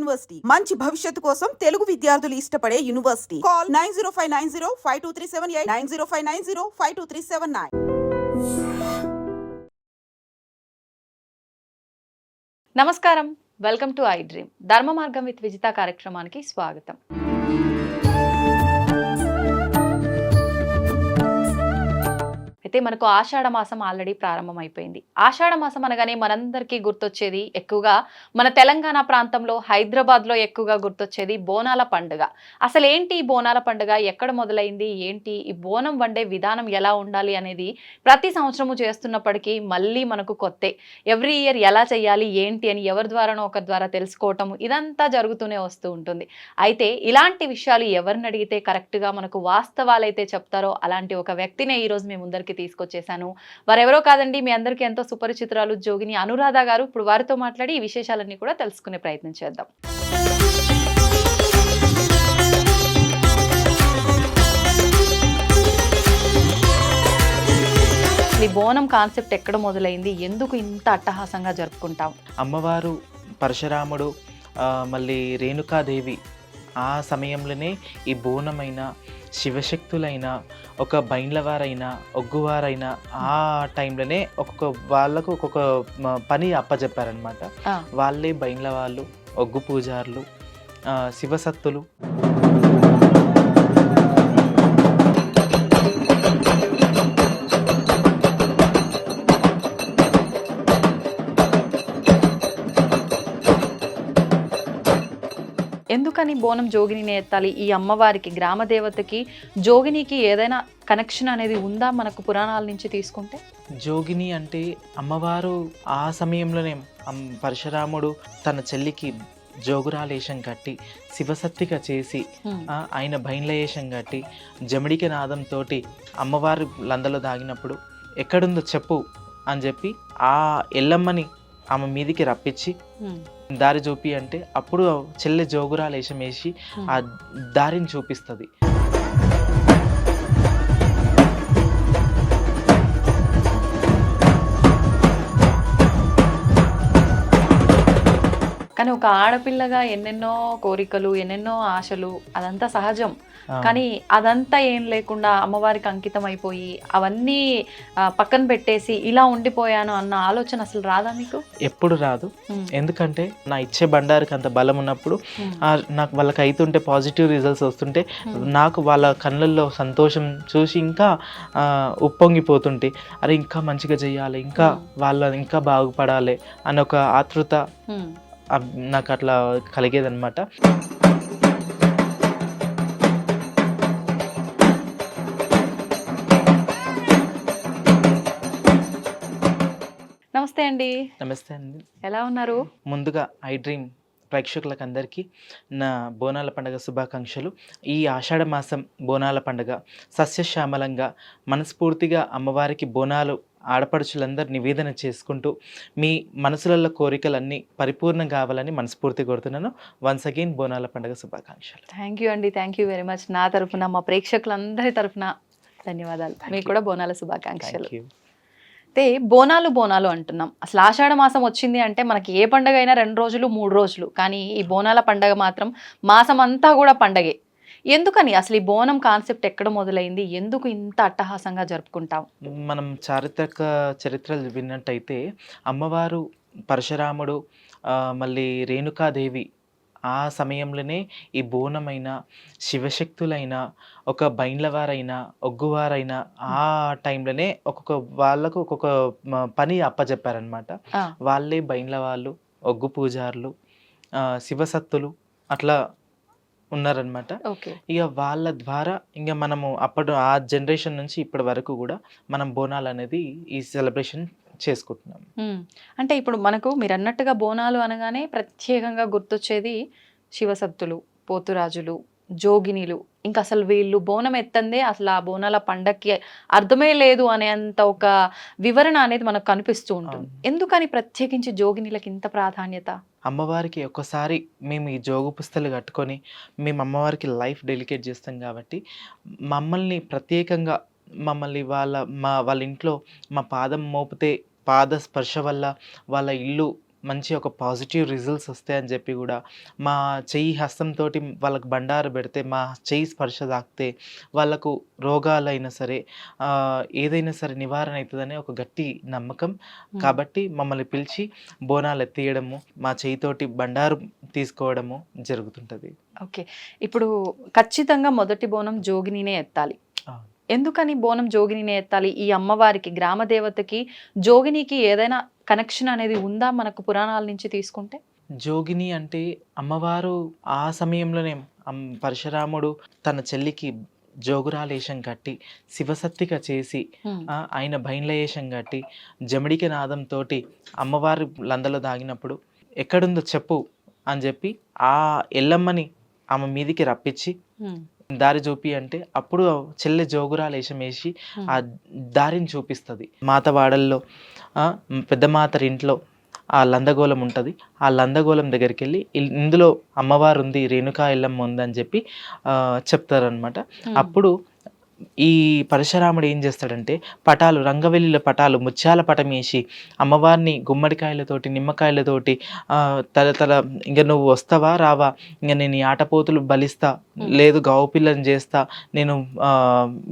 University మంచి భవిష్యత్తు కోసం తెలుగు విద్యార్థులు ఇష్టపడే యూనివర్సిటీ. కాల్ 9059052378 9059052379. నమస్కారం, వెల్కమ్ టు ఐ డ్రీమ్. ధర్మ మార్గం విత్ విజిత కార్యక్రమానికి స్వాగతం. అయితే మనకు ఆషాఢ మాసం ఆల్రెడీ ప్రారంభమైపోయింది. ఆషాఢ మాసం అనగానే మనందరికీ గుర్తొచ్చేది ఎక్కువగా మన తెలంగాణ ప్రాంతంలో హైదరాబాద్లో ఎక్కువగా గుర్తొచ్చేది బోనాల పండుగ. అసలు ఏంటి ఈ బోనాల పండుగ, ఎక్కడ మొదలైంది, ఏంటి ఈ బోనం వండే విధానం ఎలా ఉండాలి అనేది ప్రతి సంవత్సరము చేస్తున్నప్పటికీ మళ్ళీ మనకు కొత్తే. ఎవ్రీ ఇయర్ ఎలా చేయాలి ఏంటి అని ఎవరి ద్వారానో ఒకరి ద్వారా తెలుసుకోవటం ఇదంతా జరుగుతూనే వస్తూ ఉంటుంది. అయితే ఇలాంటి విషయాలు ఎవరిని అడిగితే కరెక్ట్గా మనకు వాస్తవాలైతే చెప్తారో అలాంటి ఒక వ్యక్తినే ఈరోజు మీ ముందరికి తీసుకొచ్చేసాను. వారెవరో కాదండి, మీ అందరికీ ఎంతో సుపరిచితురాలు జోగిని అనురాధ గారు. ఇప్పుడు వారితో మాట్లాడి ఈ విశేషాలన్నీ కూడా తెలుసుకునే ప్రయత్నం చేద్దాం. ఈ బోనం కాన్సెప్ట్ ఎక్కడ మొదలైంది, ఎందుకు ఇంత అట్టహాసంగా జరుపుకుంటాం? అమ్మవారు పరశురాముడు మళ్ళీ రేణుకాదేవి ఆ సమయంలోనే ఈ బోనమైన శివశక్తులైనా ఒక బైండ్లవారైనా ఒగ్గువారైనా ఆ టైంలోనే ఒక్కొక్క వాళ్ళకు ఒక్కొక్క పని అప్పచెప్పారనమాట. వాళ్ళే బైండ్ల వాళ్ళు, ఒగ్గు పూజారులు, శివసత్తులు. ఎందుకని బోనం జోగిని ఎత్తాలి? ఈ అమ్మవారికి, గ్రామ దేవతకి, జోగినికి ఏదైనా కనెక్షన్ అనేది ఉందా మనకు పురాణాల నుంచి తీసుకుంటే? జోగిని అంటే అమ్మవారు ఆ సమయంలోనే పరశురాముడు తన చెల్లికి జోగురాలేశం కట్టి శివసత్తిగా చేసి ఆయన బైండ్లయేషం కట్టి జమిడిక నాదంతో అమ్మవారు లందలో దాగినప్పుడు ఎక్కడుందో చెప్పు అని చెప్పి ఆ ఎల్లమ్మని ఆమె మీదికి రప్పించి దారి చూపి అంటే అప్పుడు చెల్లె జోగురాలేశం వేసి ఆ దారిని చూపిస్తుంది. కానీ ఒక ఆడపిల్లగా ఎన్నెన్నో కోరికలు, ఎన్నెన్నో ఆశలు, అదంతా సహజం. కానీ అదంతా ఏం లేకుండా అమ్మవారికి అంకితం అయిపోయి అవన్నీ పక్కన పెట్టేసి ఇలా ఉండిపోయాను అన్న ఆలోచన అసలు రాదా మీకు? ఎప్పుడు రాదు. ఎందుకంటే నా ఇచ్చే బండారికి అంత బలం ఉన్నప్పుడు నాకు వాళ్ళకి అవుతుంటే పాజిటివ్ రిజల్ట్స్ వస్తుంటే నాకు వాళ్ళ కళ్ళల్లో సంతోషం చూసి ఇంకా ఉప్పొంగిపోతుంటే అరే ఇంకా మంచిగా చెయ్యాలి, ఇంకా వాళ్ళ ఇంకా బాగుపడాలి అన్న ఒక ఆతృత నాకు అట్లా కలిగేదన్నమాట. నమస్తే అండి. నమస్తే అండి, ఎలా ఉన్నారు? ముందుగా ఐ డ్రీమ్ ప్రేక్షకులకు అందరికీ నా బోనాల పండుగ శుభాకాంక్షలు. ఈ ఆషాఢ మాసం బోనాల పండుగ సస్యశ్యామలంగా మనస్ఫూర్తిగా అమ్మవారికి బోనాలు ఆడపడుచులందరూ నివేదన చేసుకుంటూ మీ మనసులలో కోరికలన్నీ పరిపూర్ణం కావాలని మనస్ఫూర్తి కోరుతున్నాను. వన్స్ అగైన్ బోనాల పండుగ శుభాకాంక్షలు. థ్యాంక్ యూ అండి, థ్యాంక్ యూ వెరీ మచ్. నా తరఫున, మా ప్రేక్షకులందరి తరఫున ధన్యవాదాలు. మీకు కూడా బోనాల శుభాకాంక్షలు. అయితే బోనాలు అంటున్నాం. అసలు ఆషాఢ మాసం వచ్చింది అంటే మనకి ఏ పండుగ అయినా 2 రోజులు 3 రోజులు, కానీ ఈ బోనాల పండుగ మాత్రం మాసం అంతా కూడా పండగే. ఎందుకని అసలు ఈ బోనం కాన్సెప్ట్ ఎక్కడ మొదలైంది, ఎందుకు ఇంత అట్టహాసంగా జరుపుకుంటాం? మనం చారిత్రక చరిత్రలు విన్నట్టయితే అమ్మవారు పరశురాముడు మళ్ళీ రేణుకాదేవి ఆ సమయంలోనే ఈ బోనమైన శివశక్తులైనా ఒక బైండ్లవారైనా ఒగ్గువారైనా ఆ టైంలోనే ఒక్కొక్క వాళ్ళకు ఒక్కొక్క పని అప్పచెప్పారనమాట. వాళ్ళే బైండ్ల వాళ్ళు, ఒగ్గు పూజారులు, శివసత్తులు అట్లా ఉన్నారనమాట. ఇక వాళ్ళ ద్వారా ఇంకా మనము అప్పుడు ఆ జనరేషన్ నుంచి ఇప్పటి వరకు కూడా మనం బోనాలు అనేది ఈ సెలబ్రేషన్ చేసుకుంటున్నాం. అంటే ఇప్పుడు మనకు మీరు అన్నట్టుగా బోనాలు అనగానే ప్రత్యేకంగా గుర్తొచ్చేది శివసత్తులు, పోతురాజులు, జోగినిలు. ఇంకా అసలు వీళ్ళు బోనం ఎత్తందే అసలు ఆ బోనాల పండక్కి అర్థమే లేదు అనేంత ఒక వివరణ అనేది మనకు కనిపిస్తూ ఉంటుంది. ఎందుకని ప్రత్యేకించి జోగినిలకి ఇంత ప్రాధాన్యత? అమ్మవారికి ఒక్కసారి మేము ఈ జోగు పుస్తలు కట్టుకొని మేము అమ్మవారికి లైఫ్ డెలికేట్ చేస్తాం కాబట్టి మమ్మల్ని ప్రత్యేకంగా వాళ్ళ ఇంట్లో మా పాదం మోపితే పాద స్పర్శ వల్ల వాళ్ళ ఇల్లు మంచి ఒక పాజిటివ్ రిజల్ట్స్ వస్తాయని చెప్పి కూడా మా చెయ్యి హస్తంతో వాళ్ళకి బండారు పెడితే మా చెయ్యి స్పర్శ తాకితే వాళ్ళకు రోగాలైనా సరే ఏదైనా సరే నివారణ అవుతుందనే ఒక గట్టి నమ్మకం. కాబట్టి మమ్మల్ని పిలిచి బోనాలు ఎత్తేయడము, మా చెయ్యితోటి బండారు తీసుకోవడము జరుగుతుంటుంది. ఓకే. ఇప్పుడు ఖచ్చితంగా మొదటి బోనం జోగినినే ఎత్తాలి. ఎందుకని బోనం జోగినినే ఎత్తాలి? ఈ అమ్మవారికి, గ్రామ దేవతకి, జోగినికి ఏదైనా కనెక్షన్ అనేది ఉందా మనకు పురాణాల నుంచి తీసుకుంటే? జోగిని అంటే అమ్మవారు ఆ సమయంలోనే పరశురాముడు తన చెల్లికి జోగురాలేశం కట్టి శివసత్తిక చేసి ఆయన భైన్లయేషం కట్టి జమిడికి నాదంతో అమ్మవారి లందలో దాగినప్పుడు ఎక్కడుందో చెప్పు అని చెప్పి ఆ ఎల్లమ్మని ఆమె మీదికి రప్పించి దారి చూపి అంటే అప్పుడు చెల్లె జోగురాలేశం వేసి ఆ దారిని చూపిస్తుంది. మాతవాడల్లో పెద్ద మాతరి ఇంట్లో ఆ లందగోళం ఉంటుంది. ఆ లందగోళం దగ్గరికి వెళ్ళి ఇందులో అమ్మవారు ఉంది, రేణుకా ఎల్లమ్మ ఉంది అని చెప్పి చెప్తారనమాట. అప్పుడు ఈ పరశురాముడు ఏం చేస్తాడంటే పటాలు, రంగవెల్లిల పటాలు, ముత్యాల పటం వేసి అమ్మవారిని గుమ్మడికాయలతోటి, నిమ్మకాయలతోటి తల ఇంకా నువ్వు వస్తావా రావా, ఇంకా నేను ఈ ఆటపోతులు బలిస్తా, లేదు గావు పిల్లని చేస్తా, నేను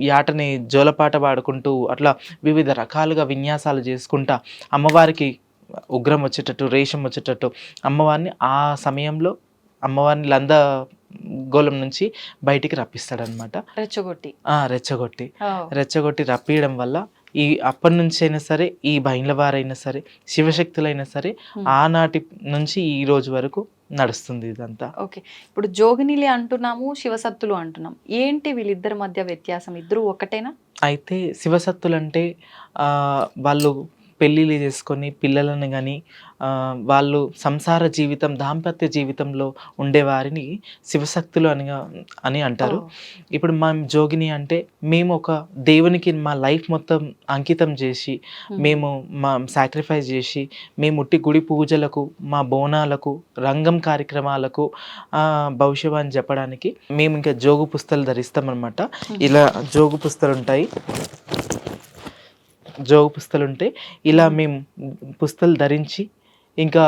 ఈ ఆటని జోలపాట పాడుకుంటూ అట్లా వివిధ రకాలుగా విన్యాసాలు చేసుకుంటా అమ్మవారికి ఉగ్రం వచ్చేటట్టు, రేషం వచ్చేటట్టు అమ్మవారిని ఆ సమయంలో అమ్మవారిని లంద గోళం నుంచి బయటికి రప్పిస్తాడనమాట. రెచ్చగొట్టి రప్పియడం వల్ల ఈ అప్పటి నుంచి అయినా సరే ఈ బైండ్లవారైనా సరే శివశక్తులైనా సరే ఆనాటి నుంచి ఈ రోజు వరకు నడుస్తుంది ఇదంతా. ఓకే. ఇప్పుడు జోగినిలే అంటున్నాము, శివసత్తులు అంటున్నాం. ఏంటి వీళ్ళిద్దరి మధ్య వ్యత్యాసం? ఇద్దరు ఒకటేనా? అయితే శివసత్తులు అంటే వాళ్ళు పెళ్ళిళ్ళు చేసుకొని పిల్లలను కానీ వాళ్ళు సంసార జీవితం, దాంపత్య జీవితంలో ఉండేవారిని శివశక్తులు అని అంటారు. ఇప్పుడు మా జోగిని అంటే మేము ఒక దేవునికి మా లైఫ్ మొత్తం అంకితం చేసి, మేము మా సాక్రిఫైస్ చేసి, మేము ఉట్టి గుడి పూజలకు, మా బోనాలకు, రంగం కార్యక్రమాలకు భవిష్యవాణి చెప్పడానికి మేము ఇంకా జోగు పుస్తలు ధరిస్తామన్నమాట. ఇలా జోగు పుస్తలు ఉంటాయి, జోగు పుస్తలు ఉంటే ఇలా మేము పుస్తలు ధరించి ఇంకా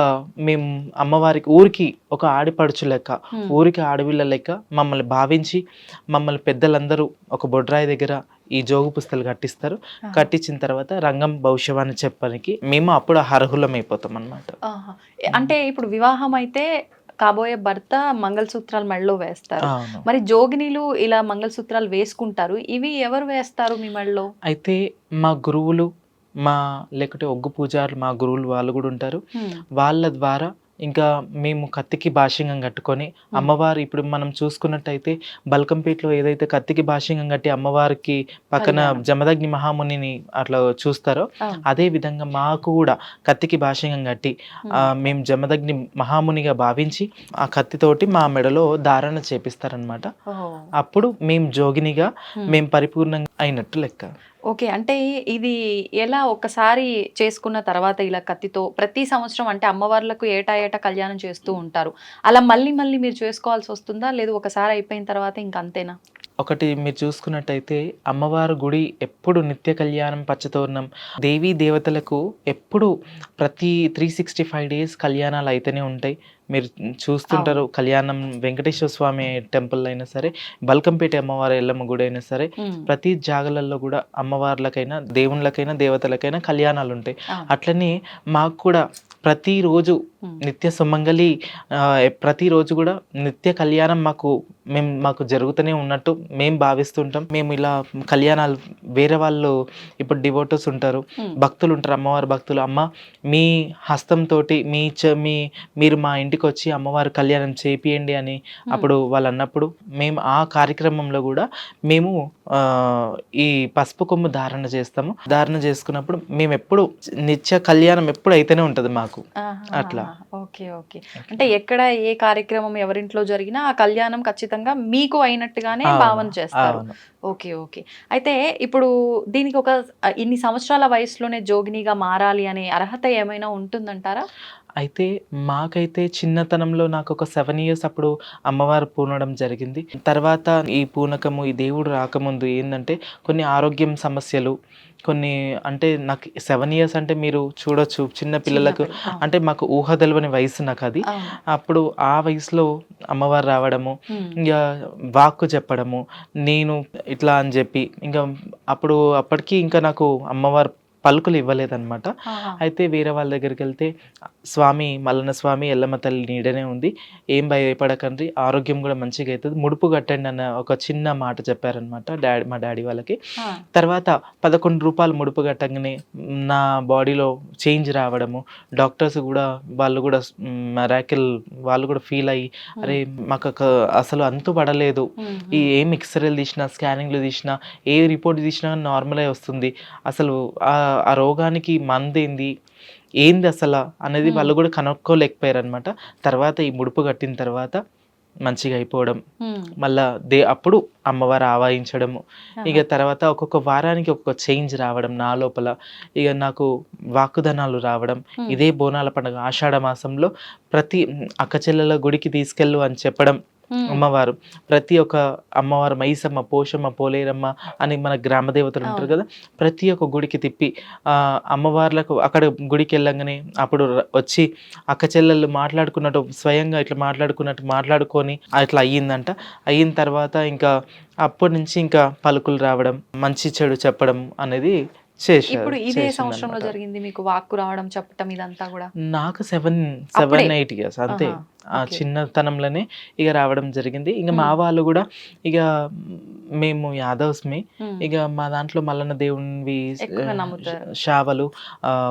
మేము అమ్మవారికి ఊరికి ఒక ఆడిపడుచు లెక్క, ఊరికి ఆడవిళ్ళ లెక్క మమ్మల్ని భావించి మమ్మల్ని పెద్దలందరూ ఒక బొడ్రాయి దగ్గర ఈ జోగు పుస్తలు కట్టిస్తారు. కట్టించిన తర్వాత రంగం భవిష్యవాణి చెప్పడానికి మేము అప్పుడు అర్హులం అయిపోతాం అన్నమాట. అంటే ఇప్పుడు వివాహం అయితే కాబోయే భర్త మంగళసూత్రాలు మెడలో వేస్తారు, మరి జోగినీలు ఇలా మంగళసూత్రాలు వేసుకుంటారు, ఇవి ఎవరు వేస్తారు మీ మెడలో? అయితే మా గురువులు, లేకపోతే ఒగ్గు పూజారులు, మా గురువులు వాళ్ళు కూడా ఉంటారు. వాళ్ళ ద్వారా ఇంకా మేము కత్తికి భాష్యంగం కట్టుకొని అమ్మవారు, ఇప్పుడు మనం చూసుకున్నట్టయితే బల్కంపేటలో ఏదైతే కత్తికి భాష్యంగం కట్టి అమ్మవారికి పక్కన జమదగ్ని మహామునిని అట్లా చూస్తారో అదే విధంగా మాకు కూడా కత్తికి భాష్యంగం కట్టి మేము జమదగ్ని మహామునిగా భావించి ఆ కత్తితోటి మా మెడలో ధారణ చేపిస్తారనమాట. అప్పుడు మేము జోగినిగా మేము పరిపూర్ణంగా అయినట్టు లెక్క. ఓకే. అంటే ఇది ఎలా ఒక్కసారి చేసుకున్న తర్వాత ఇలా కత్తితో ప్రతి సంవత్సరం అంటే అమ్మవార్లకు ఏటా కళ్యాణం చేస్తూ ఉంటారు, అలా మళ్ళీ మళ్ళీ మీరు చేసుకోవాల్సి వస్తుందా, లేదు ఒకసారి అయిపోయిన తర్వాత ఇంక అంతేనా? ఒకటి మీరు చూసుకున్నట్టయితే అమ్మవారి గుడి ఎప్పుడు నిత్య కళ్యాణం, పచ్చతోరణం, దేవీ దేవతలకు ఎప్పుడు ప్రతి 365 days కళ్యాణాలు అయితేనే ఉంటాయి. మీరు చూస్తుంటారు కళ్యాణం వెంకటేశ్వర స్వామి టెంపుల్ అయినా సరే, బల్కంపేట అమ్మవారి ఎల్లమ్మ గుడి అయినా సరే, ప్రతి జాగలలో కూడా అమ్మవార్లకైనా దేవుళ్ళకైనా దేవతలకైనా కళ్యాణాలు ఉంటాయి. అట్లనే మాకు కూడా ప్రతిరోజు నిత్య సుమంగళి, ప్రతిరోజు కూడా నిత్య కళ్యాణం మాకు జరుగుతూనే ఉన్నట్టు మేము భావిస్తుంటాం. మేము ఇలా కళ్యాణాలు వేరే వాళ్ళు ఇప్పుడు డివోటర్స్ ఉంటారు, భక్తులు ఉంటారు, అమ్మవారి భక్తులు, అమ్మ మీ హస్తంతో మీరు మా ఇంటికి వచ్చి అమ్మవారి కళ్యాణం చేపియండి అని అప్పుడు వాళ్ళు అన్నప్పుడు మేము ఆ కార్యక్రమంలో కూడా మేము ఈ పసుపు కొమ్ము ధారణ చేస్తాము. ధారణ చేసుకున్నప్పుడు మేము ఎప్పుడు నిత్య కళ్యాణం ఎప్పుడు అయితేనే ఉంటుంది మాకు అట్లా. ఓకే. ఓకే. అంటే ఎక్కడ ఏ కార్యక్రమం ఎవరింట్లో జరిగినా ఆ కళ్యాణం ఖచ్చితంగా మీకు అయినట్టుగానే భావన చేస్తారు. ఓకే. ఓకే. అయితే ఇప్పుడు దీనికి ఒక ఇన్ని సంవత్సరాల వయసులోనే జోగినిగా మారాలి అనే అర్హత ఏమైనా ఉంటుందంటారా? అయితే మాకైతే చిన్నతనంలో నాకు ఒక 7 ఇయర్స్ అప్పుడు అమ్మవారు పూనడం జరిగింది. తర్వాత ఈ పూనకము, ఈ దేవుడు రాకముందు ఏందంటే కొన్ని ఆరోగ్యం సమస్యలు, కొన్ని అంటే నాకు 7 ఇయర్స్ అంటే మీరు చూడొచ్చు చిన్న పిల్లలకు. చిన్నపిల్ల. అవును. అంటే మాకు ఊహ తెలవని వయసు నాకది. అవును. అప్పుడు ఆ వయసులో అమ్మవారు రావడము, హ్మ్. ఇంగా వాక్కు చెప్పడము, నేను ఇట్లా అని జెప్పి ఇంక అప్పటికి ఇంకా నాకు అమ్మవారు పలుకులు ఇవ్వలేదనమాట. ఆహా! అయితే వేరే వాళ్ళ దగ్గరికెళ్తే స్వామి మల్లన్న స్వామి, ఎల్లమ్మ తల్లి నీడనే ఉంది. ఏం భయపడకండి. ఆరోగ్యం గూడా మంచిగయితది. ముడుపు కట్టండి అన్న ఒక చిన్న మాట చెప్పారనమాట మా డ్యాడీ వాళ్ళకి. ఆ! తర్వాత రూ. 11 ముడుపు కట్టంగానే నా బాడీలో చేంజ్ రావడము. డాక్టర్స్ గూడా వాళ్ళు గూడా మిరాకిల్ వాళ్ళు గూడా ఫీల్ అయ్యి, అరే! అసలు అంతు పడలేదు. హ్మ్. ఏం ఎక్స్‌రేలు తీసినా, స్కానింగ్‌లు తీసినా, ఏ రిపోర్ట్ తీసినా నార్మలే వస్తుంది. అసలు ఆ రోగానికి మందేంది? ఏంది అసల అనేది హ్మ్. వాళ్ళు గూడా కనుక్కోలేకపోయారనమాట. తర్వాత ఈ ముడుపు కట్టిన తర్వాత మంచిగా అయిపోవడం. హ్మ్. మళ్ళా అప్పుడు అమ్మవారు ఆవాహించడము. ఆహా! ఇగ తర్వాత ఒక్కొక్క వారానికి ఒక్కొక్క చేంజ్ రావడం నా లోపల. ఇగ నాకు వాక్కుధనాలు రావడం. హ్మ్. ఇదే బోనాల పండుగ ఆషాఢ మాసంలో ప్రతి అక్క చెల్లెల గుడికి తీసుకెళ్ళు అని చెప్పడం హ్మ్. అమ్మవారు. ప్రతి ఒక్క అమ్మవారు మైసమ్మ, పోషమ్మ, పోలేరమ్మ అని మన గ్రామ దేవతలు ఉంటారు అవును. గదా! ప్రతి ఒక్క గుడికి తిప్పి అమ్మవార్లకు అక్కడ గుడికెళ్ళంగానే అప్పుడు వచ్చి అక్క చెల్లెళ్ళు మాట్లాడుకున్నట్టు స్వయంగా ఇట్లా మాట్లాడుకున్నట్టు మాట్లాడుకొని అట్లా అయ్యిందంట. అయిన తర్వాత ఇంకా అప్పటి నుంచి ఇంకా పలుకులు రావడం, మంచి చెడు చెప్పడం అనేది ఇప్పుడు ఇదే సంవత్సరంలో చేసిందనమాట. జరిగింది మీకు వాక్కు రావడం, చెప్పటం ఇదంతా గూడా? నాకు అప్పుడే? 8 ఇయర్స్ అంతే. ఆహా! ఆ ఓకే. చిన్నతనంలోనే ఇగ రావడం జరిగింది. ఇంక మా హ్మ్. వాళ్ళు గూడా ఇగ మేము యాదవ్స్‌మి. హ్మ్. ఇగ మా దాంట్లో మల్లన్న దేవునివి ఎక్కువగా నమ్ముతారు. షావలు,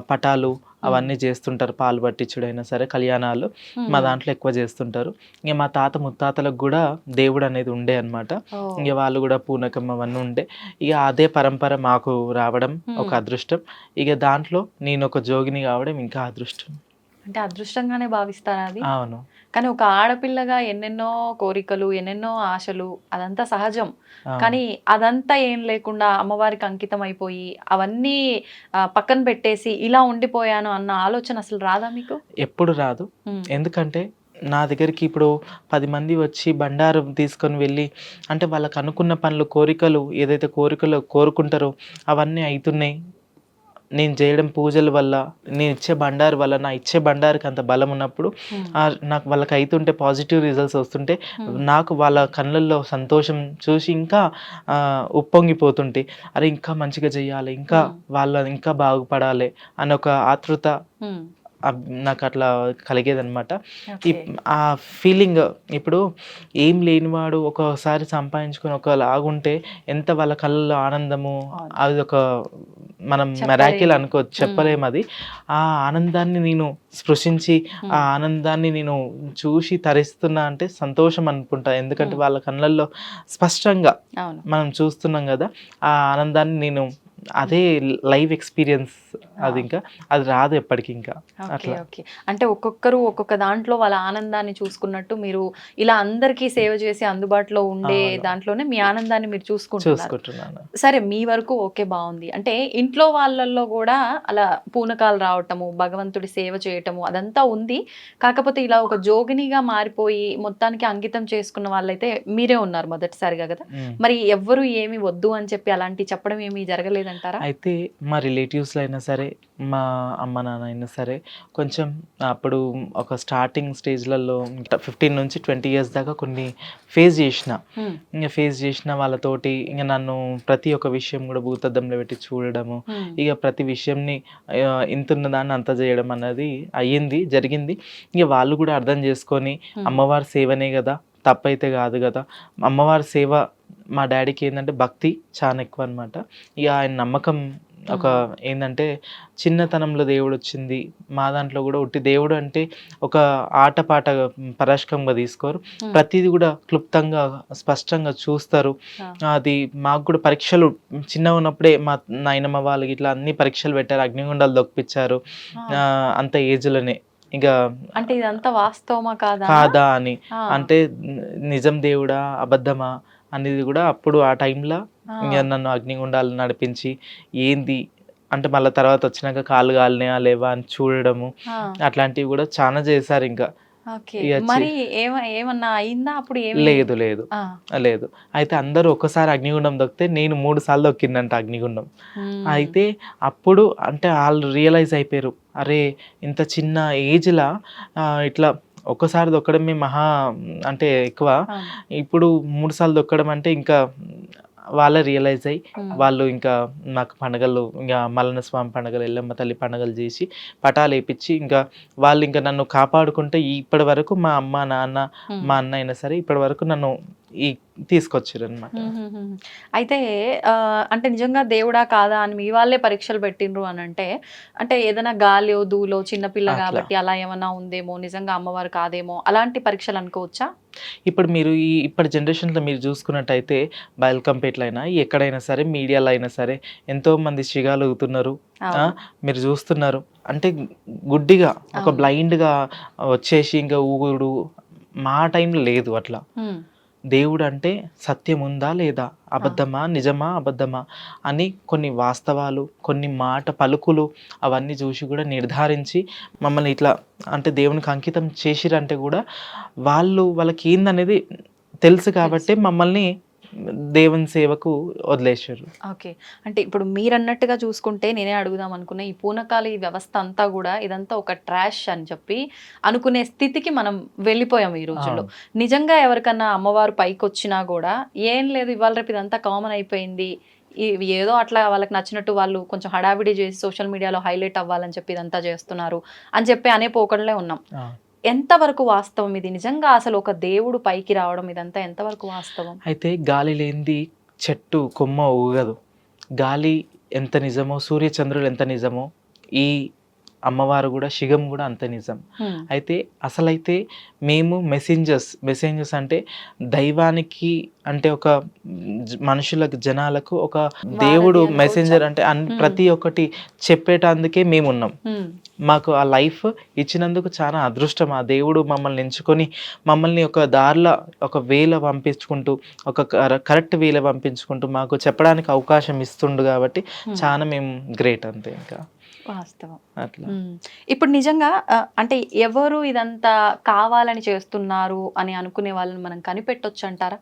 పటాలు హ్మ్. అవన్నీ చేస్తుంటారు. పాలు పట్టించుడైనా సరే, కళ్యాణాలు మా హ్మ్. దాంట్లో ఎక్కువ చేస్తుంటారు. ఇంక మా తాత ముత్తాతలకు గూడా దేవుడనేది ఉండే అనమాట. ఓహ్! ఇంక వాళ్ళు గూడా పూనకం అవన్నీ ఉండే. ఇగ అదే పరంపర మాకు రావడం ఒక హ్మ్. అదృష్టం. ఇగ దాంట్లో నేనొక జోగిని కావడం ఇంకా అదృష్టం. అంటే అదృష్టంగానే భావిస్తారా అది? అవును. కానీ ఒక ఆడపిల్లగా ఎన్నెన్నో కోరికలు, ఎన్నెన్నో ఆశలు అదంతా సహజం. అవును. కానీ అదంతా ఏం లేకుండా అమ్మవారికి అంకితం అయిపోయి, అవన్నీ పక్కన పెట్టేసి ఇలా ఉండిపోయాను అన్న ఆలోచన అసలు రాదా మీకు? ఎప్పుడు రాదు. హ్మ్. ఎందుకంటే నా దగ్గరికి ఇప్పుడు 10 మంది వచ్చి బండారం తీసుకొని వెళ్ళి అంటే వాళ్ళకనుకున్న పనులు, కోరికలు ఏదైతే కోరికలు కోరుకుంటారో అవన్నీ అయితున్నాయి. నేను చేయడం పూజల వల్ల, నేనిచ్చే బండారు వల్ల, నా ఇచ్చే బండారుకి అంత బలం ఉన్నప్పుడు హ్మ్. నాకు వాళ్ళకి అయితుంటే పాజిటివ్ రిజల్ట్స్ వస్తుంటే హ్మ్. నాకు వాళ్ళ కళ్ళల్లో సంతోషం చూసి ఇంకా ఉప్పొంగిపోతుంటే, అరే! ఇంకా మంచిగా చేయాలి, ఇంకా హ్మ్. వాళ్ళు ఇంకా బాగుపడాలి అనే ఒక ఆతృత హ్మ్. నాకట్లా కలిగేదనమాట. ఓకే. ఆ ఫీలింగ్ ఇప్పుడు ఏం లేనివాడు ఒక్కోసారి సంపాదించుకొని ఒకలాగుంటే ఎంత వాళ్ళ కళ్ళల్లో ఆనందము, అవును. అదొక మనం మిరాకిల్ చెప్పలేము. అనుకోవచ్చు. హ్మ్. చెప్పలేమది. ఆ ఆనందాన్ని నేను స్పృశించి, ఆ హ్మ్. ఆనందాన్ని నేను చూసి తరిస్తున్నా అంటే సంతోషం అనుకుంటా. ఎందుకంటే హ్మ్. వాళ్ళ కళ్ళల్లో స్పష్టంగా అవును. మనం చూస్తున్నాం గదా! ఆ ఆనందాన్ని నేను హ్మ్. అదే లైవ్ ఎక్స్‌పీరియన్స్ ఆ! అదింకా. అది రాదు ఎప్పటికింకా. ఓకే. అట్లా. ఓకే. అంటే ఒక్కొక్కరు ఒక్కొక్క దాంట్లో వాళ్ళ ఆనందాన్ని చూసుకున్నట్టు మీరు ఇలా అందరికీ సేవ చేసి అందుబాటులో ఉండే అవును. దాంట్లోనే మీ ఆనందాన్ని మీరు చూసుకుంటున్నారు. చూసుకుంటున్నాను. సరే మీ వరకు ఓకే బావుంది. అంటే ఇంట్లో వాళ్ళల్లో గూడా అలా పూనకాలు రావటము, భగవంతుడి సేవ చేయటము అదంతా ఉంది. కాకపోతే ఇలా ఒక జోగినిగా మారిపోయి మొత్తానికి అంకితం చేసుకున్న వాళ్ళైతే మీరే ఉన్నారు మొదటిసారిగా గదా! హ్మ్. మరి ఎవ్వరు ఏమి వద్దు అని చెప్పి అలాంటివి చెప్పడం ఏమి జరగలేదంటారా? అయితే మా రిలేటివ్స్‌లో అయినా సరే, మా అమ్మ, నాన్న అయినా సరే, కొంచెం అప్పుడు ఒక స్టార్టింగ్ స్టేజ్‌లలో 15-20 ఇయర్స్ దాకా కొన్ని ఫేస్ జేషిన. హ్మ్. ఇంగ ఫేస్ జేషిన వాళ్ళతోటి ఇంగ నన్ను ప్రతి ఒక్క విషయం గూడా భూతద్దంలో పెట్టి చూడడము, హ్మ్. ఇగ ప్రతి విషయంని ఇంతున్న దాన్ని అంత జేయడం అన్నది అయ్యింది, జరిగింది. ఇగ వాళ్ళు గూడా అర్థం జేసుకొని హ్మ్. అమ్మవారి సేవనే గదా! తప్పైతే గాదు గదా! అమ్మవారి సేవ మా డ్యాడీకి ఏందంటే భక్తి చానా ఎక్కువనమాట. ఇగ ఆయన నమ్మకం ఒక హ్మ్. ఏందంటే చిన్నతనంలో దేవుడొచ్చింది. మా దాంట్లో గూడా ఉట్టి దేవుడు అంటే ఒక ఆటపాటగా పరాశకంగా తీసుకోరు. హ్మ్. ప్రతీది గూడా క్లుప్తంగా, స్పష్టంగా చూస్తారు. ఆ! అది మాకు గూడా పరీక్షలు చిన్నగున్నప్పుడే మా నాయనమ్మ వాళ్ళు గిట్లా అన్ని పరీక్షలు పెట్టారు. అగ్నిగుండాలు దొక్కిపిచ్చారు. ఆ! అంత ఏజ్‌లోనే. ఇగ అంటే ఇదంతా వాస్తవమా? కాదా? కాదా అని. ఆ! అంటే నిజం దేవుడా? అబద్ధమా? అనేది గూడా అప్పుడు ఆ టైంల ఇంగ ఆ! నన్ను అగ్నిగుండాలు నడిపించి ఏంది అంటే మళ్ళీ తర్వాత వచ్చినాక కాళ్ళు కాలినాయా లేవా అని చూడడము ఆ, అట్లాంటివి కూడా చాలా చేశారు. ఇంకా ఓకే. ఇక మరి ఏమన్నా అయిందా అప్పుడు? ఏమి లేదు లేదు ఆ, లేదు. అయితే అందరూ ఒక్కసారి అగ్నిగుండం దొక్కితే నేను 3 సార్లు దొక్కిందంట అగ్నిగుండం. ఉమ్, అయితే అప్పుడు అంటే వాళ్ళు రియలైజ్ అయిపోయారు, అరే ఇంత చిన్న ఏజ్‌లా ఇట్లా ఒక్కసారి దొక్కడమే మహా అంటే ఎక్కువ. అవును. ఇప్పుడు 3 సార్లు దొక్కడం అంటే ఇంకా వాళ్ళే రియలైజ్ అయ్యి ఉమ్, వాళ్ళు ఇంకా నాకు పండగలు, ఇంకా మల్లన్న స్వామి పండగలు, ఎల్లమ్మ తల్లి పండగలు చేసి పటాలు వేపించి ఇంకా వాళ్ళు ఇంకా నన్ను కాపాడుకుంటే ఇప్పటి వరకు మా అమ్మ నాన్న ఉమ్. మా అన్న అయినా సరే ఇప్పటి వరకు నన్ను ఈ తీసుకొచ్చారు అనమాట. హుహుహుహు. అయితే అంటే నిజంగా దేవుడా కాదా అని మీ వాళ్ళే పరీక్షలు పెట్టిండ్రు అని అంటే ఏదైనా గాలో దూలో చిన్న పిల్ల అట్లా. కాబట్టి అలా ఏమన్నా ఉందేమో, నిజంగా అమ్మవారు కాదేమో అలాంటి పరీక్షలు అనుకోవచ్చా? ఇప్పుడు మీరు ఇప్పటి జనరేషన్లో మీరు చూసుకున్నట్టయితే బయల్కంపేటలో అయినా ఎక్కడైనా సరే మీడియాలో అయినా సరే ఎంతో మంది శిగాలు అవుతున్నారు. అవును. మీరు చూస్తున్నారు. అంటే గుడ్డిగా ఒక అవును. బ్లైండ్గా వచ్చేసి ఇంకా ఊగుడు మా టైంలో లేదు అట్లా. ఉమ్, దేవుడు అంటే సత్యం ఉందా లేదా, అబద్ధమా నిజమా అబద్ధమా అని కొన్ని వాస్తవాలు, కొన్ని మాట పలుకులు అవన్నీ చూసి కూడా నిర్ధారించి మమ్మల్ని ఇట్లా అంటే దేవునికి అంకితం చేసిరంటే కూడా వాళ్ళకి ఏందనేది తెలుసు కాబట్టి మమ్మల్ని దేవుని సేవకు వదిలేశారు. ఓకే. అంటే ఇప్పుడు మీరన్నట్టుగా చూసుకుంటే నేనే అడుగుదాం అనుకున్న ఈ పూనకాల ఈ వ్యవస్థ అంతా కూడా ఇదంతా ఒక ట్రాష్ అని చెప్పి అనుకునే స్థితికి మనం వెళ్ళిపోయాం ఈ రోజుల్లో. నిజంగా ఎవరికన్నా అమ్మవారు పైకొచ్చినా కూడా ఏం లేదు ఇవాళ రేపు ఇదంతా కామన్ అయిపోయింది. ఏదో అట్లా వాళ్ళకి నచ్చినట్టు వాళ్ళు కొంచెం హడావిడి చేసి సోషల్ మీడియాలో హైలైట్ అవ్వాలని చెప్పి ఇదంతా చేస్తున్నారు అని చెప్పి అనే పోకడలే ఉన్నాం. ఎంతవరకు వాస్తవం ఇది? నిజంగా అసలు ఒక దేవుడు పైకి రావడం ఇదంతా ఎంతవరకు వాస్తవం? అయితే గాలి లేనిది చెట్టు కొమ్మ ఊగదు. గాలి ఎంత నిజమో, సూర్యచంద్రులు ఎంత నిజమో, ఈ అమ్మవారు కూడా శిగం కూడా అంత నిజం. హ్మ్. అయితే అసలైతే మేము మెసెంజర్స్ అంటే దైవానికి అంటే ఒక మనుషులకు జనాలకు ఒక దేవుడు వారధి మెసెంజర్ అనుకోవచ్చా? అంటే ప్రతి ఒక్కటి చెప్పేటందుకే మేమున్నాం. హ్మ్. మాకు ఆ లైఫ్ ఇచ్చినందుకు చాలా అదృష్టం. ఆ దేవుడు మమ్మల్ని ఎంచుకొని మమ్మల్ని ఒక దారిలో ఒక వేలో పంపించుకుంటూ ఒక కరెక్ట్ వేలో పంపించుకుంటూ మాకు చెప్పడానికి అవకాశం ఇస్తుండు కాబట్టి చాలా మేము గ్రేట్ అంతే ఇంకా వాస్తవం. అట్లా. ఇప్పుడు నిజంగా అంటే ఎవరు ఇదంతా కావాలని చేస్తున్నారు అని అనుకునే వాళ్ళని మనం కనిపెట్టొచ్చు అంటారా?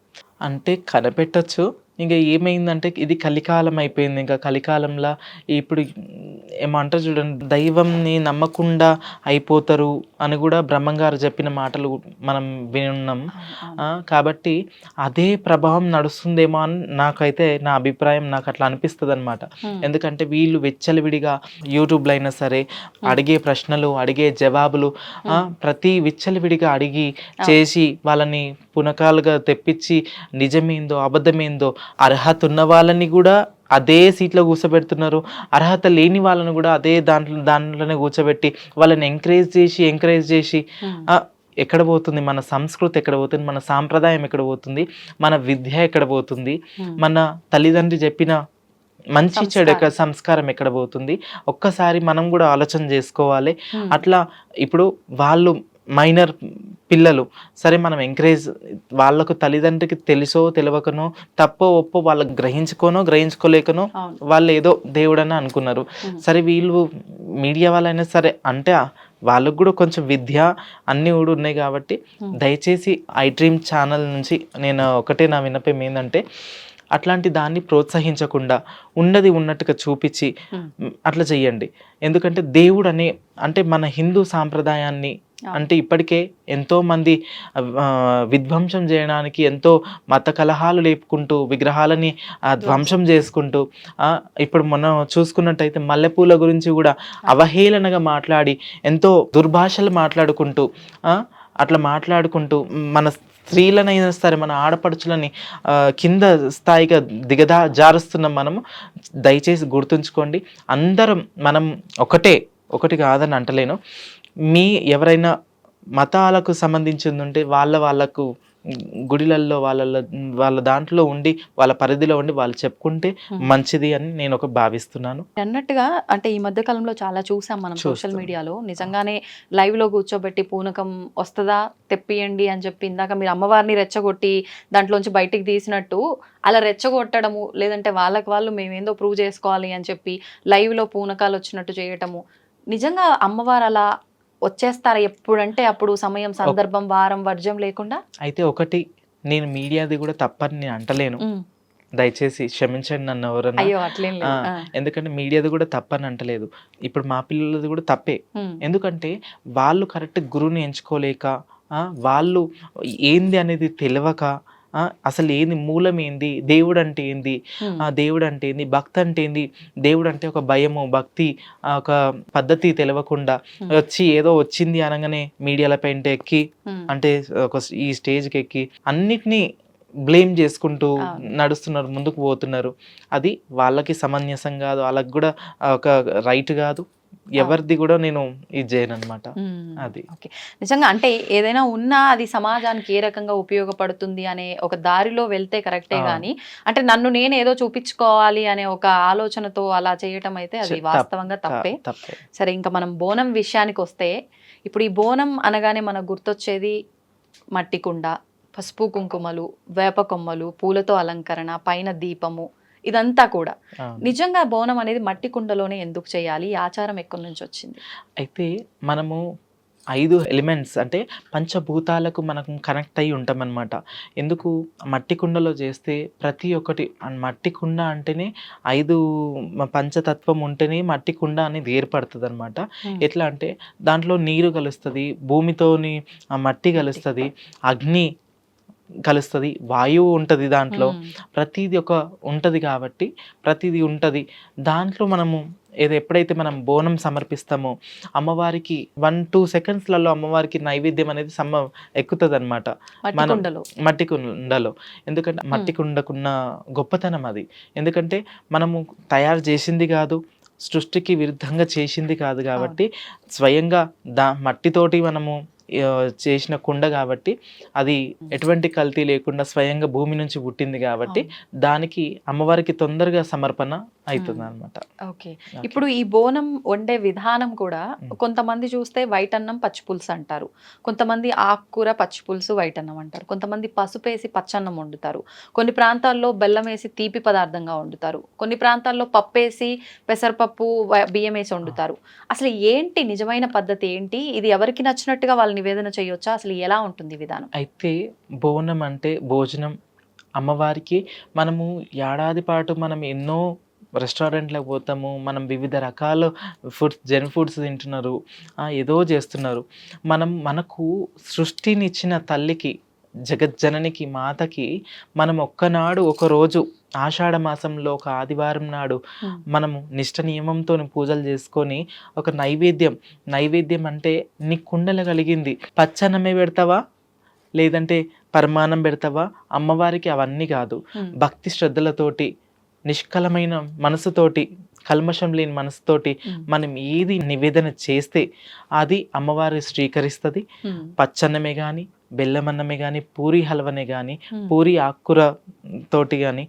అంటే కనిపెట్టొచ్చు. ఇంక ఏమైందంటే ఇది కలికాలం అయిపోయింది. ఇంకా కలికాలంలో ఇప్పుడు ఏమంటారు చూడండి, దైవంని నమ్మకుండా అయిపోతారు అని కూడా బ్రహ్మంగారు చెప్పిన మాటలు మనం వినున్నాం. కాబట్టి అదే ప్రభావం నడుస్తుందేమో అని నాకైతే నా అభిప్రాయం, నాకు అట్లా అనిపిస్తుంది అనమాట. ఎందుకంటే వీళ్ళు విచ్చలవిడిగా యూట్యూబ్లో అయినా సరే అడిగే ప్రశ్నలు, అడిగే జవాబులు ప్రతి విచ్చలవిడిగా అడిగి చేసి వాళ్ళని పునకాలుగా తెప్పించి నిజమేందో అబద్ధమేందో అర్హత ఉన్న వాళ్ళని కూడా అదే సీట్లో కూర్చోబెడుతున్నారు, అర్హత లేని వాళ్ళని కూడా అదే దాంట్లోనే కూర్చోబెట్టి వాళ్ళని ఎంకరేజ్ చేసి ఎక్కడ పోతుంది మన సంస్కృతి, ఎక్కడ పోతుంది మన సాంప్రదాయం, ఎక్కడ పోతుంది మన విద్య, ఎక్కడ పోతుంది మన తల్లిదండ్రి చెప్పిన మంచి చెడు సంస్కారం ఎక్కడ పోతుంది? ఒక్కసారి మనం కూడా ఆలోచన చేసుకోవాలి. అట్లా ఇప్పుడు వాళ్ళు మైనర్ పిల్లలు సరే, మనం ఎంకరేజ్ వాళ్ళకు తల్లిదండ్రికి తెలుసో తెలియకనో, తప్పో ఒప్పో వాళ్ళకి గ్రహించుకోలేకనో వాళ్ళు ఏదో దేవుడని అనుకున్నారు. సరే వీళ్ళు మీడియా వాళ్ళైనా సరే అంటే వాళ్ళకు కూడా కొంచెం విద్య అన్నీ కూడా ఉన్నాయి కాబట్టి దయచేసి ఐ డ్రీమ్ ఛానల్ నుంచి నేను ఒకటే నా విన్నపం ఏంటంటే అట్లాంటి దాన్ని ప్రోత్సహించకుండా ఉన్నది ఉన్నట్టుగా చూపించి అట్లా చెయ్యండి. ఎందుకంటే దేవుడు అంటే మన హిందూ సాంప్రదాయాన్ని అంటే ఇప్పటికే ఎంతో మంది విధ్వంసం చేయడానికి ఎంతో మత కలహాలు లేపుకుంటూ విగ్రహాలని ధ్వంసం చేసుకుంటూ ఇప్పుడు మనం చూసుకున్నట్టయితే మల్లెపూల గురించి కూడా అవహేళనగా మాట్లాడి ఎంతో దుర్భాషలు మాట్లాడుకుంటూ అట్లా మాట్లాడుకుంటూ మన స్త్రీలనైనా సరే మన ఆడపడుచులని కింద స్థాయిగా జారుస్తున్నాం మనము. దయచేసి గుర్తుంచుకోండి, అందరం మనం ఒకటి కాదని అంటలేను. ఎవరైనా మతాలకు సంబంధించింది ఉంటే వాళ్ళకు గుడిలల్లో వాళ్ళ దాంట్లో ఉండి వాళ్ళ పరిధిలో ఉండి వాళ్ళు చెప్పుకుంటే మంచిది అని నేను ఒక భావిస్తున్నాను. అన్నట్టుగా అంటే ఈ మధ్య కాలంలో చాలా చూసాం మనం సోషల్ చూస్తున్నాం. మీడియాలో. నిజంగానే లైవ్ లో కూర్చోబెట్టి పూనకం వస్తుందా తెప్పియండి అని చెప్పి ఇందాక మీరు అమ్మవారిని రెచ్చగొట్టి దాంట్లోంచి బయటికి తీసినట్టు అలా రెచ్చగొట్టడము, లేదంటే వాళ్ళకి వాళ్ళు మేమేందో ప్రూవ్ చేసుకోవాలి అని చెప్పి లైవ్ లో పూనకాలు వచ్చినట్టు చేయటము. నిజంగా అమ్మవారు అలా వచ్చేస్తారా ఎప్పుడంటే అప్పుడు సమయం, సందర్భం, వారం వర్జం లేకుండా? అయితే ఒకటి, నేను మీడియాది కూడా తప్పని నేను అంటలేను. దయచేసి క్షమించండి నన్ను ఎవరన్నా. అయ్యో అట్లేం లేదు. ఎందుకంటే మీడియాది కూడా తప్పని అంటలేదు. ఇప్పుడు మా పిల్లలది కూడా తప్పే. ఎందుకంటే వాళ్ళు కరెక్ట్ గురువుని ఎంచుకోలేక, వాళ్ళు ఏంది అనేది తెలియక, అసలు ఏంది మూలం ఏంది, దేవుడు అంటే ఏంది, దేవుడు అంటే ఏంది, భక్తి అంటే ఏంది, దేవుడు అంటే ఒక భయము, భక్తి, ఒక పద్ధతి తెలియకుండా వచ్చి ఏదో వచ్చింది అనగానే మీడియాల పెయింట్ ఎక్కి, అంటే ఈ స్టేజ్కి ఎక్కి అన్నిటినీ బ్లేమ్ చేసుకుంటూ నడుస్తున్నారు, ముందుకు పోతున్నారు. అది వాళ్ళకి సమంజసం కాదు, వాళ్ళకి కూడా ఒక రైట్ కాదు. ఎవరిది కూడా నేను ఇది చేయను అనమాట. అది నిజంగా అంటే ఏదైనా ఉన్నా అది సమాజానికి ఏ రకంగా ఉపయోగపడుతుంది అనే ఒక దారిలో వెళ్తే కరెక్టే గానీ, అంటే నన్ను నేను ఏదో చూపించుకోవాలి అనే ఒక ఆలోచనతో అలా చేయటం అయితే అది వాస్తవంగా తప్పే. సరే, ఇంకా మనం బోనం విషయానికి వస్తే, ఇప్పుడు ఈ బోనం అనగానే మనకు గుర్తొచ్చేది మట్టి కుండ, పసుపు కుంకుమలు, వేప కొమ్మలు, పూలతో అలంకరణ, పైన దీపము, ఇదంతా కూడా. నిజంగా బోనం అనేది మట్టి కుండలోనే ఎందుకు చేయాలి? ఈ ఆచారం ఎక్కడి నుంచి వచ్చింది? అయితే మనము 5 ఎలిమెంట్స్ అంటే పంచభూతాలకు మనం కనెక్ట్ అయ్యి ఉంటాం అనమాట. ఎందుకు మట్టి కుండలో చేస్తే ప్రతి ఒక్కటి, మట్టి కుండ అంటేనే 5 పంచతత్వం ఉంటేనే మట్టి కుండ అనేది ఏర్పడుతుంది అనమాట. ఎట్లా అంటే దాంట్లో నీరు కలుస్తుంది, భూమితోని మట్టి కలుస్తుంది, అగ్ని కలుస్తుంది, వాయువు ఉంటుంది, దాంట్లో ప్రతిదీ ఒక ఉంటుంది. కాబట్టి ప్రతిదీ ఉంటుంది దాంట్లో. మనము ఎప్పుడైతే మనం బోనం సమర్పిస్తామో అమ్మవారికి 1-2 సెకండ్స్లలో అమ్మవారికి నైవేద్యం అనేది ఎక్కుతుంది అనమాట మనం మట్టి కుండలో. ఎందుకంటే మట్టి కుండకున్న గొప్పతనం అది. ఎందుకంటే మనము తయారు చేసింది కాదు, సృష్టికి విరుద్ధంగా చేసింది కాదు, కాబట్టి స్వయంగా మట్టితోటి మనము చేసిన కుండ కాబట్టి అది ఎటువంటి కల్తీ లేకుండా స్వయంగా భూమి నుంచి పుట్టింది కాబట్టి దానికి అమ్మవారికి తొందరగా సమర్పణ అవుతుంది అనమాట. ఓకే, ఇప్పుడు ఈ బోనం వండే విధానం కూడా కొంతమంది చూస్తే వైట్ అన్నం పచ్చిపులుసు అంటారు, కొంతమంది ఆకుకూర పచ్చిపులుసు వైట్ అన్నం అంటారు, కొంతమంది పసుపు వేసి పచ్చన్నం వండుతారు, కొన్ని ప్రాంతాల్లో బెల్లం వేసి తీపి పదార్థంగా వండుతారు, కొన్ని ప్రాంతాల్లో పప్పు వేసి పెసరపప్పు బియ్యం వేసి వండుతారు. అసలు ఏంటి నిజమైన పద్ధతి ఏంటి? ఇది ఎవరికి నచ్చినట్టుగా వాళ్ళు నివేదన చేయొచ్చా? అసలు ఎలా ఉంటుంది విధానం? అయితే బోనం అంటే భోజనం. అమ్మవారికి మనము ఏడాది పాటు మనం ఎన్నో రెస్టారెంట్లకు పోతాము, మనం వివిధ రకాల జంక్ ఫుడ్స్ తింటున్నారు, ఏదో చేస్తున్నారు. మనకు సృష్టినిచ్చిన తల్లికి, జగజ్జననికి, మాతకి మనం ఒక్కనాడు ఒకరోజు ఆషాఢ మాసంలో ఒక ఆదివారం నాడు మనము నిష్ట నియమంతో పూజలు చేసుకొని ఒక నైవేద్యం అంటే నీ కుండలు కలిగింది పచ్చన్నమే పెడతావా లేదంటే పరమాన్నం పెడతావా? అమ్మవారికి అవన్నీ కాదు, భక్తి శ్రద్ధలతోటి, నిష్కలమైన మనసుతోటి, కల్మషం లేని మనసుతోటి మనం ఏది నివేదన చేస్తే అది అమ్మవారి స్వీకరిస్తుంది. పచ్చన్నమే కానీ, బెల్లమన్నమే కానీ, పూరి హల్వనే కానీ, పూరి ఆకుకూర తోటి కానీ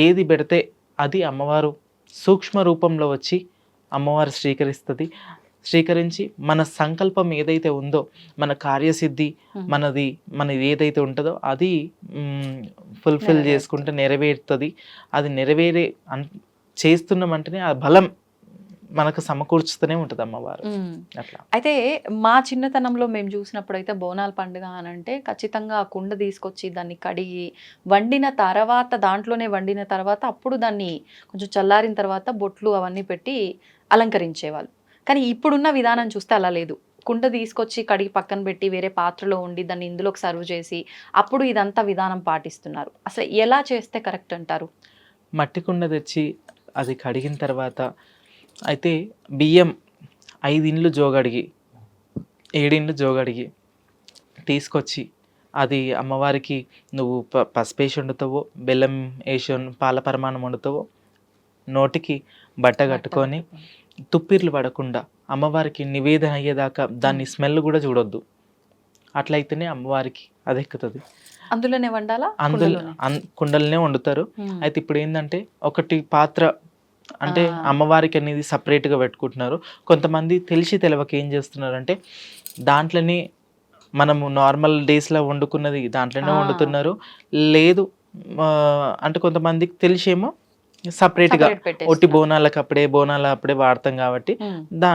ఏది పెడితే అది అమ్మవారు సూక్ష్మ రూపంలో వచ్చి అమ్మవారు స్వీకరించి మన సంకల్పం ఏదైతే ఉందో, మన కార్యసిద్ధి మనది ఏదైతే ఉంటుందో అది ఫుల్ఫిల్ చేసుకుంటే నెరవేరుతుంది. అది చేస్తున్నామంటేనే ఆ బలం మనకు సమకూర్చుతూనే ఉంటుంది అమ్మవారు. అట్లా. అయితే మా చిన్నతనంలో మేము చూసినప్పుడు అయితే బోనాల పండుగ అని అంటే ఖచ్చితంగా ఆ కుండ తీసుకొచ్చి దాన్ని కడిగి దాంట్లోనే వండిన తర్వాత అప్పుడు దాన్ని కొంచెం చల్లారిన తర్వాత బొట్లు అవన్నీ పెట్టి అలంకరించేవాళ్ళు. కానీ ఇప్పుడున్న విధానం చూస్తే అలా లేదు. కుండ తీసుకొచ్చి కడిగి పక్కన పెట్టి వేరే పాత్రలో ఉండి దాన్ని ఇందులోకి సర్వ్ చేసి అప్పుడు ఇదంతా విధానం పాటిస్తున్నారు. అసలు ఎలా చేస్తే కరెక్ట్ అంటారు? మట్టి కుండ తెచ్చి అది కడిగిన తర్వాత అయితే బియ్యం 5 ఇండ్లు జోగడిగి 7 ఇండ్లు జోగడిగి తీసుకొచ్చి అది అమ్మవారికి నువ్వు పసుపేసి వండుతావో, బెల్లం వేసి పాల పరమాణం వండుతావో, నోటికి బట్ట కట్టుకొని తుప్పిర్లు పడకుండా అమ్మవారికి నివేదన అయ్యేదాకా దాన్ని స్మెల్ కూడా చూడొద్దు. అట్లయితేనే అమ్మవారికి అది ఎక్కుతుంది. అందులోనే వండాలా? అందులో కుండలోనే? కుండలనే వండుతారు. అయితే ఇప్పుడు ఏంటంటే ఒకటి పాత్ర అంటే అమ్మవారికి అనేది సపరేట్గా పెట్టుకుంటున్నారు. కొంతమంది తెలిసి తెలవక ఏం చేస్తున్నారంటే దాంట్లోనే మనము నార్మల్ డేస్లో వండుకున్నది దాంట్లోనే వండుతున్నారు. లేదు అంటే కొంతమందికి తెలిసేమో సపరేట్గా Separate ఒట్టి పెట్టేస్తున్నారు. బోనాలు అప్పుడే వాడతాం కాబట్టి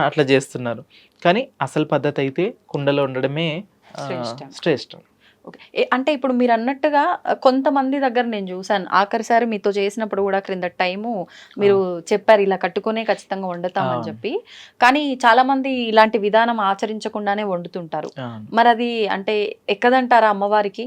అట్లా చేస్తున్నారు. కానీ అసలు పద్ధతి అయితే కుండలో వండడమే శ్రేష్టం. శ్రేష్టం. ఓకే. అంటే ఇప్పుడు మీరన్నట్టుగా కొంతమంది దగ్గర నేను చూసాను. ఆఖరిసారి మీతో చేసినప్పుడు గూడా క్రిందటి టైము మీరు చెప్పారు ఇలా కట్టుకునే ఖచ్చితంగా వండుతామని అవును. చెప్పి. కానీ చాలామంది ఇలాంటి విధానం ఆచరించకుండానే వండుతుంటారు. అవును. మరది అంటే ఎక్కదంటారా అమ్మవారికి?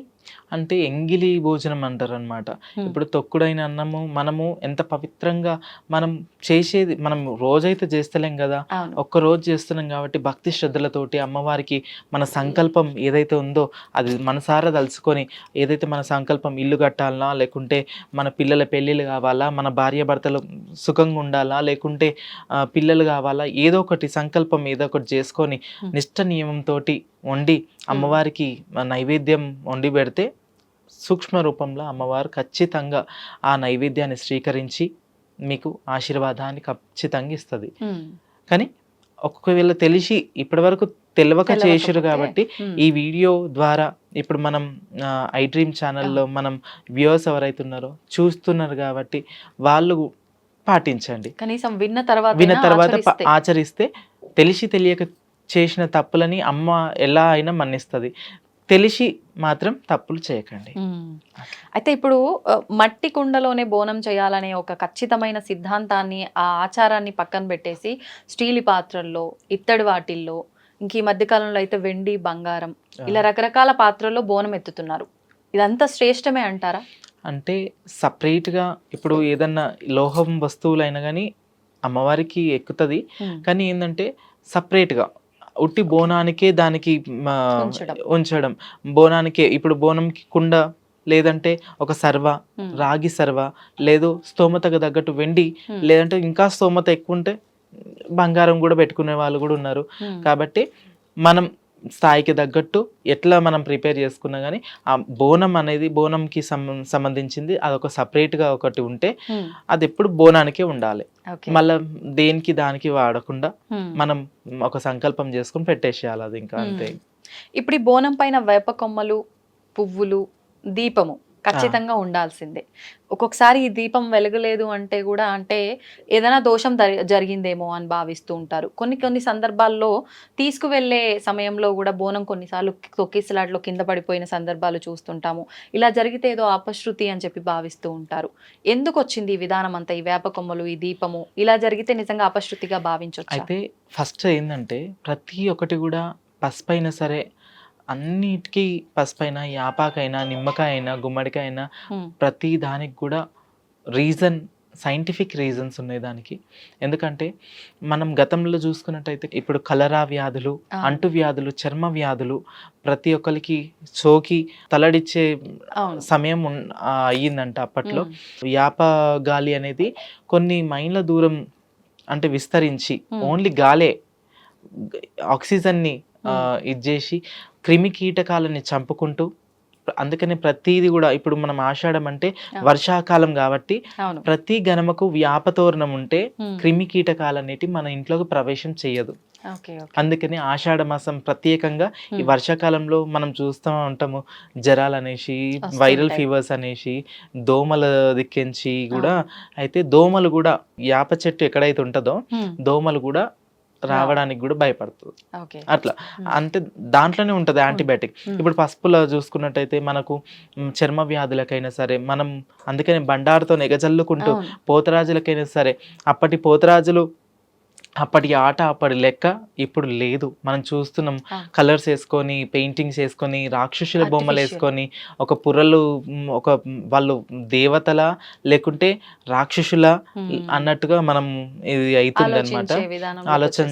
అంటే ఎంగిలి భోజనం అంటారనమాట. ఇప్పుడు తొక్కుడైన అన్నము మనము ఎంత పవిత్రంగా మనం చేసేది మనం రోజైతే చేస్తలేం కదా, అవును. ఒక్కరోజు చేస్తున్నాం కాబట్టి భక్తి శ్రద్ధలతోటి అమ్మవారికి మన సంకల్పం ఏదైతే ఉందో అది మనసారా తలుచుకొని ఏదైతే మన సంకల్పం ఇల్లు కట్టాలనా, లేకుంటే మన పిల్లల పెళ్ళిళ్ళు కావాలా, మన భార్య భర్తలు సుఖంగా ఉండాలా, లేకుంటే పిల్లలు కావాలా, ఏదో ఒకటి సంకల్పం ఏదో ఒకటి చేసుకొని నిష్ట నియమంతో వండి అమ్మవారికి నైవేద్యం వండి పెడితే సూక్ష్మ రూపంలో అమ్మవారు ఖచ్చితంగా ఆ నైవేద్యాన్ని స్వీకరించి మీకు ఆశీర్వాదాన్ని ఖచ్చితంగా ఇస్తుంది. కానీ ఒకవేళ తెలిసి ఇప్పటివరకు తెలియక చేసారు కాబట్టి ఈ వీడియో ద్వారా ఇప్పుడు మనం ఐ డ్రీమ్ ఛానల్లో మనం వ్యూవర్స్ ఎవరైతే ఉన్నారో చూస్తున్నారు కాబట్టి వాళ్ళు పాటించండి. కనీసం విన్న తర్వాత తర్వాత ఆచరిస్తే తెలిసి తెలియక చేసిన తప్పులని అమ్మ ఎలా అయినా మన్నిస్తుంది. తెలిసి మాత్రం తప్పులు చేయకండి. అయితే ఇప్పుడు మట్టి కుండలోనే బోనం చేయాలనే ఒక ఖచ్చితమైన సిద్ధాంతాన్ని, ఆ ఆచారాన్ని పక్కన పెట్టేసి స్టీల్ పాత్రల్లో, ఇత్తడి వాటిల్లో, ఇంక ఈ మధ్యకాలంలో అయితే వెండి, బంగారం ఇలా రకరకాల పాత్రల్లో బోనం ఎత్తుతున్నారు. ఇదంతా శ్రేష్టమే అంటారా? అంటే సపరేట్గా ఇప్పుడు ఏదన్నా లోహం వస్తువులైనా కానీ అమ్మవారికి ఎక్కుతుంది. కానీ ఏంటంటే సపరేట్గా ఉట్టి బోనానికే దానికి ఉంచడం, బోనానికే ఇప్పుడు బోనంకి కుండ లేదంటే ఒక సర్వ, రాగి సర్వ, లేదు స్తోమతకు తగ్గట్టు వెండి, లేదంటే ఇంకా స్తోమత ఎక్కువ ఉంటే బంగారం కూడా పెట్టుకునే వాళ్ళు కూడా ఉన్నారు. కాబట్టి మనం స్థాయికి తగ్గట్టు ఎట్లా మనం ప్రిపేర్ చేసుకున్నా కానీ ఆ బోనం అనేది బోనంకి సంబంధించింది అదొక సపరేట్గా ఒకటి ఉంటే అది ఎప్పుడు బోనానికే ఉండాలి. మళ్ళీ దేనికి దానికి వాడకుండా మనం ఒక సంకల్పం చేసుకుని పెట్టేసేయాలి అది ఇంకా అంతే. ఇప్పుడు ఈ బోనం పైన వేప కొమ్మలు, పువ్వులు, దీపము ఖచ్చితంగా ఉండాల్సిందే. ఒక్కొక్కసారి ఈ దీపం వెలగలేదు అంటే కూడా అంటే ఏదైనా దోషం జరిగిందేమో అని భావిస్తూ ఉంటారు. కొన్ని సందర్భాల్లో తీసుకువెళ్ళే సమయంలో కూడా బోనం కొన్నిసార్లు తొక్కిసలాట్లో కింద పడిపోయిన సందర్భాలు చూస్తుంటాము. ఇలా జరిగితే ఏదో అపశృతి అని చెప్పి భావిస్తూ ఉంటారు. ఎందుకు వచ్చింది ఈ విధానం అంతా, ఈ వేప కొమ్మలు, ఈ దీపము ఇలా జరిగితే నిజంగా అపశృతిగా భావించవచ్చు? అయితే ఫస్ట్ ఏంటంటే ప్రతి ఒక్కటి కూడా పసుపైనా సరే అన్నిటికీ పసుపైన, యాపాకైనా, నిమ్మకాయ అయినా, గుమ్మడికాయ అయినా ప్రతి దానికి కూడా సైంటిఫిక్ రీజన్స్ ఉన్నాయి దానికి. ఎందుకంటే మనం గతంలో చూసుకున్నట్టయితే ఇప్పుడు కలరా వ్యాధులు, అంటు వ్యాధులు, చర్మ వ్యాధులు ప్రతి ఒక్కరికి సోకి తలడిచ్చే సమయం అయ్యిందంట అప్పట్లో. యాప గాలి అనేది కొన్ని మైళ్ళ దూరం అంటే విస్తరించి ఓన్లీ గాలే ఆక్సిజన్ని ఇది చేసి క్రిమి కీటకాలని చంపుకుంటూ, అందుకని ప్రతిది కూడా ఇప్పుడు మనం ఆషాఢం అంటే వర్షాకాలం కాబట్టి ప్రతి గణమకు వ్యాపతోరణం ఉంటే క్రిమి కీటకాలన్నిటి మన ఇంట్లోకి ప్రవేశం చేయదు. అందుకని ఆషాఢ మాసం ప్రత్యేకంగా ఈ వర్షాకాలంలో మనం చూస్తూ ఉంటాము జ్వరాలు అనేసి, వైరల్ ఫీవర్స్ అనేసి, దోమల దిక్కించి కూడా. అయితే దోమలు కూడా యాప చెట్టు ఎక్కడైతే ఉంటుందో దోమలు కూడా రావడానికి కూడా భయపడుతుంది. అట్లా అంటే దాంట్లోనే ఉంటుంది యాంటీబయాటిక్. ఇప్పుడు పసుపులో చూసుకున్నట్టయితే మనకు చర్మ వ్యాధులకైనా సరే మనం అందుకని బండారుతో ఎగజల్లుకుంటూ పోతరాజులకైనా సరే అప్పటి పోతరాజులు అప్పటి ఆట అప్పటి లెక్క ఇప్పుడు లేదు. మనం చూస్తున్నాం కలర్స్ వేసుకొని, పెయింటింగ్స్ వేసుకొని, రాక్షసుల బొమ్మలు వేసుకొని, ఒక పుర్రలు ఒక వాళ్ళు దేవతల లేకుంటే రాక్షసుల అన్నట్టుగా మనం ఇది అవుతుంది అనమాట. ఆలోచన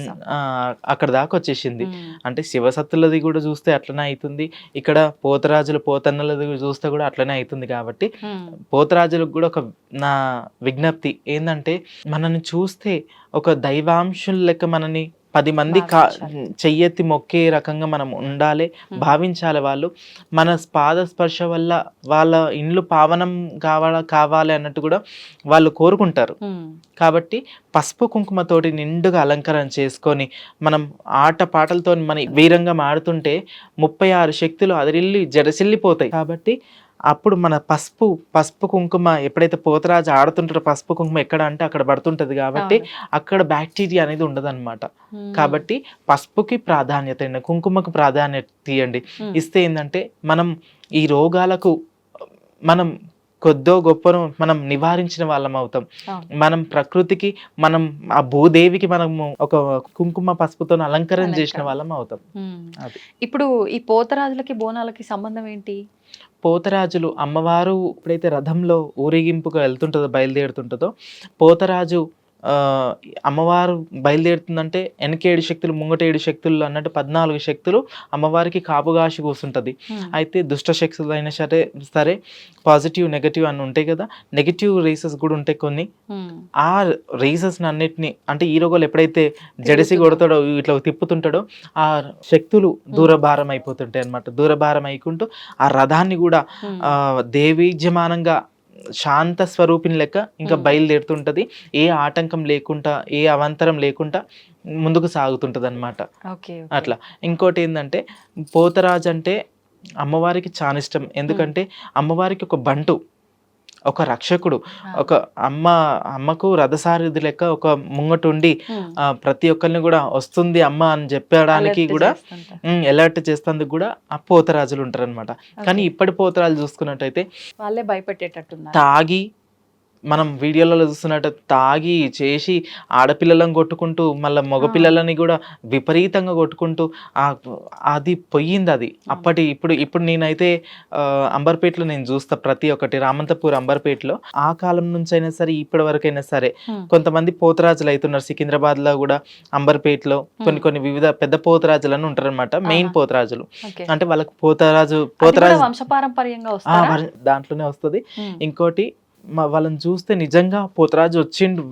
అక్కడ దాకా వచ్చేసింది. అంటే శివసత్తులది కూడా చూస్తే అట్లనే అవుతుంది, ఇక్కడ పోతరాజుల పోతన్నలది చూస్తే కూడా అట్లనే అవుతుంది. కాబట్టి పోతరాజులకు కూడా ఒక నా విజ్ఞప్తి ఏంటంటే మనల్ని చూస్తే ఒక దైవాంశుల లెక్క మనని 10 మంది భావించాలి. చెయ్యెత్తి మొక్కే రకంగా మనం ఉండాలి, భావించాలి. వాళ్ళు మన పాద స్పర్శ వల్ల వాళ్ళ ఇండ్లు పావనం కావాలి అన్నట్టు కూడా వాళ్ళు కోరుకుంటారు. కాబట్టి పసుపు కుంకుమతోటి నిండుగా అలంకరణ చేసుకొని మనం ఆట పాటలతో మన వీరంగా ఆడుతుంటే 36 శక్తులు అదిరిల్లి జడసిల్లిపోతాయి. కాబట్టి అప్పుడు మన పసుపు కుంకుమ ఎప్పుడైతే పోతరాజు ఆడుతుంటారో పసుపు కుంకుమ ఎక్కడ అంటే అక్కడ పడుతుంటది. కాబట్టి అక్కడ బ్యాక్టీరియా అనేది ఉండదన్నమాట. కాబట్టి పసుపుకి ప్రాధాన్యత ఇవ్వండి, కుంకుమకు ప్రాధాన్యత ఇవ్వండి. ఇస్తే ఏంటంటే మనం ఈ రోగాలకు మనం కొద్దో గొప్పను మనం నివారించిన వాళ్ళం అవుతాం. మనం ప్రకృతికి మనం ఆ భూదేవికి మనము ఒక కుంకుమ పసుపుతో అలంకరణ చేసిన వాళ్ళం అవుతాం. ఇప్పుడు ఈ పోతరాజులకి బోనాలకి సంబంధం ఏంటి? పోతరాజులు అమ్మవారు ఎప్పుడైతే రథంలో ఊరేగింపుగా బయలుదేరుతుంటుందో పోతరాజు అమ్మవారు బయలుదేరుతుందంటే వెనక 7 శక్తులు ముంగట 7 శక్తులు అన్నట్టు 14 శక్తులు అమ్మవారికి కాపుగాసి కూర్చుంటది. అయితే దుష్ట శక్తులు అయినా సరే పాజిటివ్ నెగటివ్ అని ఉంటాయి కదా, నెగటివ్ రేసెస్ కూడా ఉంటాయి కొన్ని. ఆ రేసెస్ అన్నిటిని అంటే ఈ రోగాలు ఎప్పుడైతే జడిసి కొడతాడో ఇట్లా తిప్పుతుంటాడో ఆ శక్తులు దూరభారం అయిపోతుంటాయి అన్నమాట. దూరభారం అయికుంటూ ఆ రథాన్ని కూడా దేవీజ్యమానంగా శాంత స్వరూపిణి లెక్క ఇంకా బయలుదేరుతుంటది. ఏ ఆటంకం లేకుండా ఏ అవాంతరం లేకుండా ముందుకు సాగుతుంటది అనమాట. అట్లా ఇంకోటి ఏంటంటే పోతరాజు అంటే అమ్మవారికి చాలా ఇష్టం. ఎందుకంటే అమ్మవారికి ఒక బంటు, ఒక రక్షకుడు, ఒక అమ్మకు రథసారథి లెక్క ఒక ముంగటుండి ప్రతి ఒక్కరిని కూడా వస్తుంది అమ్మ అని చెప్పడానికి కూడా అలర్ట్ చేస్తేందుకు కూడా ఆ పోతరాజులు ఉంటారు అనమాట. కానీ ఇప్పటి పోతరాజు చూసుకున్నట్టయితే వాళ్ళే భయపెట్టేటట్టున్నారు. తాగి మనం వీడియోలలో చూస్తున్నట్టు తాగి చేసి ఆడపిల్లలను కొట్టుకుంటూ మళ్ళీ మగపిల్లలని కూడా విపరీతంగా కొట్టుకుంటూ అది పోయింది. అది ఇప్పుడు నేనైతే అంబర్పేటలో నేను చూస్తా ప్రతి ఒక్కటి, రామంతపూర్ అంబర్పేటలో ఆ కాలం నుంచి అయినా సరే ఇప్పటి వరకైనా సరే కొంతమంది పోతరాజులు అవుతున్నారు. సికింద్రాబాద్ లో కూడా అంబర్పేటలో కొన్ని వివిధ పెద్ద పోతరాజులను ఉంటారు అనమాట. మెయిన్ పోతరాజులు అంటే వాళ్ళకి పోతరాజు వంశపారంపర్యంగా దాంట్లోనే వస్తుంది. ఇంకోటి వాళ్ళని చూస్తే నిజంగా పోతరాజు వచ్చిండు,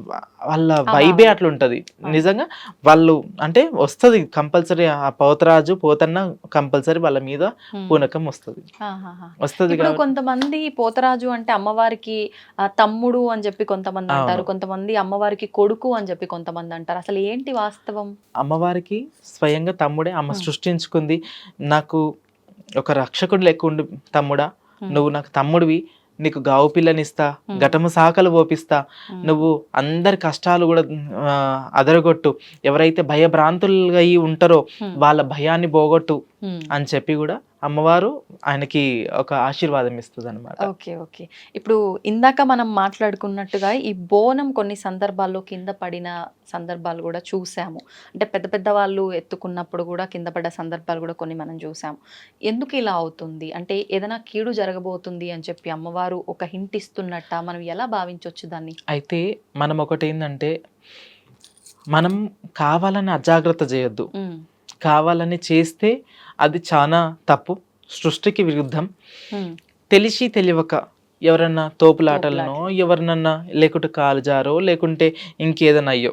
వాళ్ళ వైబే అట్లా ఉంటది. నిజంగా వాళ్ళు అంటే వస్తుంది కంపల్సరీ, ఆ పోతరాజు పోతన్న కంపల్సరీ వాళ్ళ మీద పూనకం వస్తుంది. కొంతమంది పోతరాజు అంటే అమ్మవారికి తమ్ముడు అని చెప్పి కొంతమంది అంటారు, కొంతమంది అమ్మవారికి కొడుకు అని చెప్పి కొంతమంది అంటారు. అసలు ఏంటి వాస్తవం? అమ్మవారికి స్వయంగా తమ్ముడే. అమ్మ సృష్టించుకుంది, నాకు ఒక రక్షకుడు లెక్క ఉండి తమ్ముడా నువ్వు నాకు తమ్ముడివి, నీకు గావు పిల్లనిస్తా, ఘటము సాకలు ఓపిస్తా, నువ్వు అందరి కష్టాలు కూడా అదరగొట్టు, ఎవరైతే భయభ్రాంతులుగా ఉంటారో వాళ్ళ భయాన్ని పోగొట్టు అని చెప్పి కూడా అమ్మవారు ఆయనకి ఒక ఆశీర్వాదం ఇస్తుంది అనమాట. ఓకే. ఇప్పుడు ఇందాక మనం మాట్లాడుకున్నట్టుగా ఈ బోనం కొన్ని సందర్భాల్లో కింద పడిన సందర్భాలు కూడా చూసాము. అంటే పెద్ద పెద్ద వాళ్ళు ఎత్తుకున్నప్పుడు కూడా కింద పడ్డ సందర్భాలు కూడా కొన్ని మనం చూసాము. ఎందుకు ఇలా అవుతుంది? అంటే ఏదైనా కీడు జరగబోతుంది అని చెప్పి అమ్మవారు ఒక హింట్ ఇస్తున్నట్ట, మనం ఎలా భావించవచ్చు దాన్ని? అయితే మనం ఒకటి ఏంటంటే మనం కావాలని అజాగ్రత్త చేయొద్దు. కావాలని చేస్తే అది చాలా తప్పు, సృష్టికి విరుద్ధం. తెలిసి తెలియక ఎవరన్నా తోపులాటలనో ఎవరినన్నా లేకుంటే కాలు జారో లేకుంటే ఇంకేదన్నా అయ్యో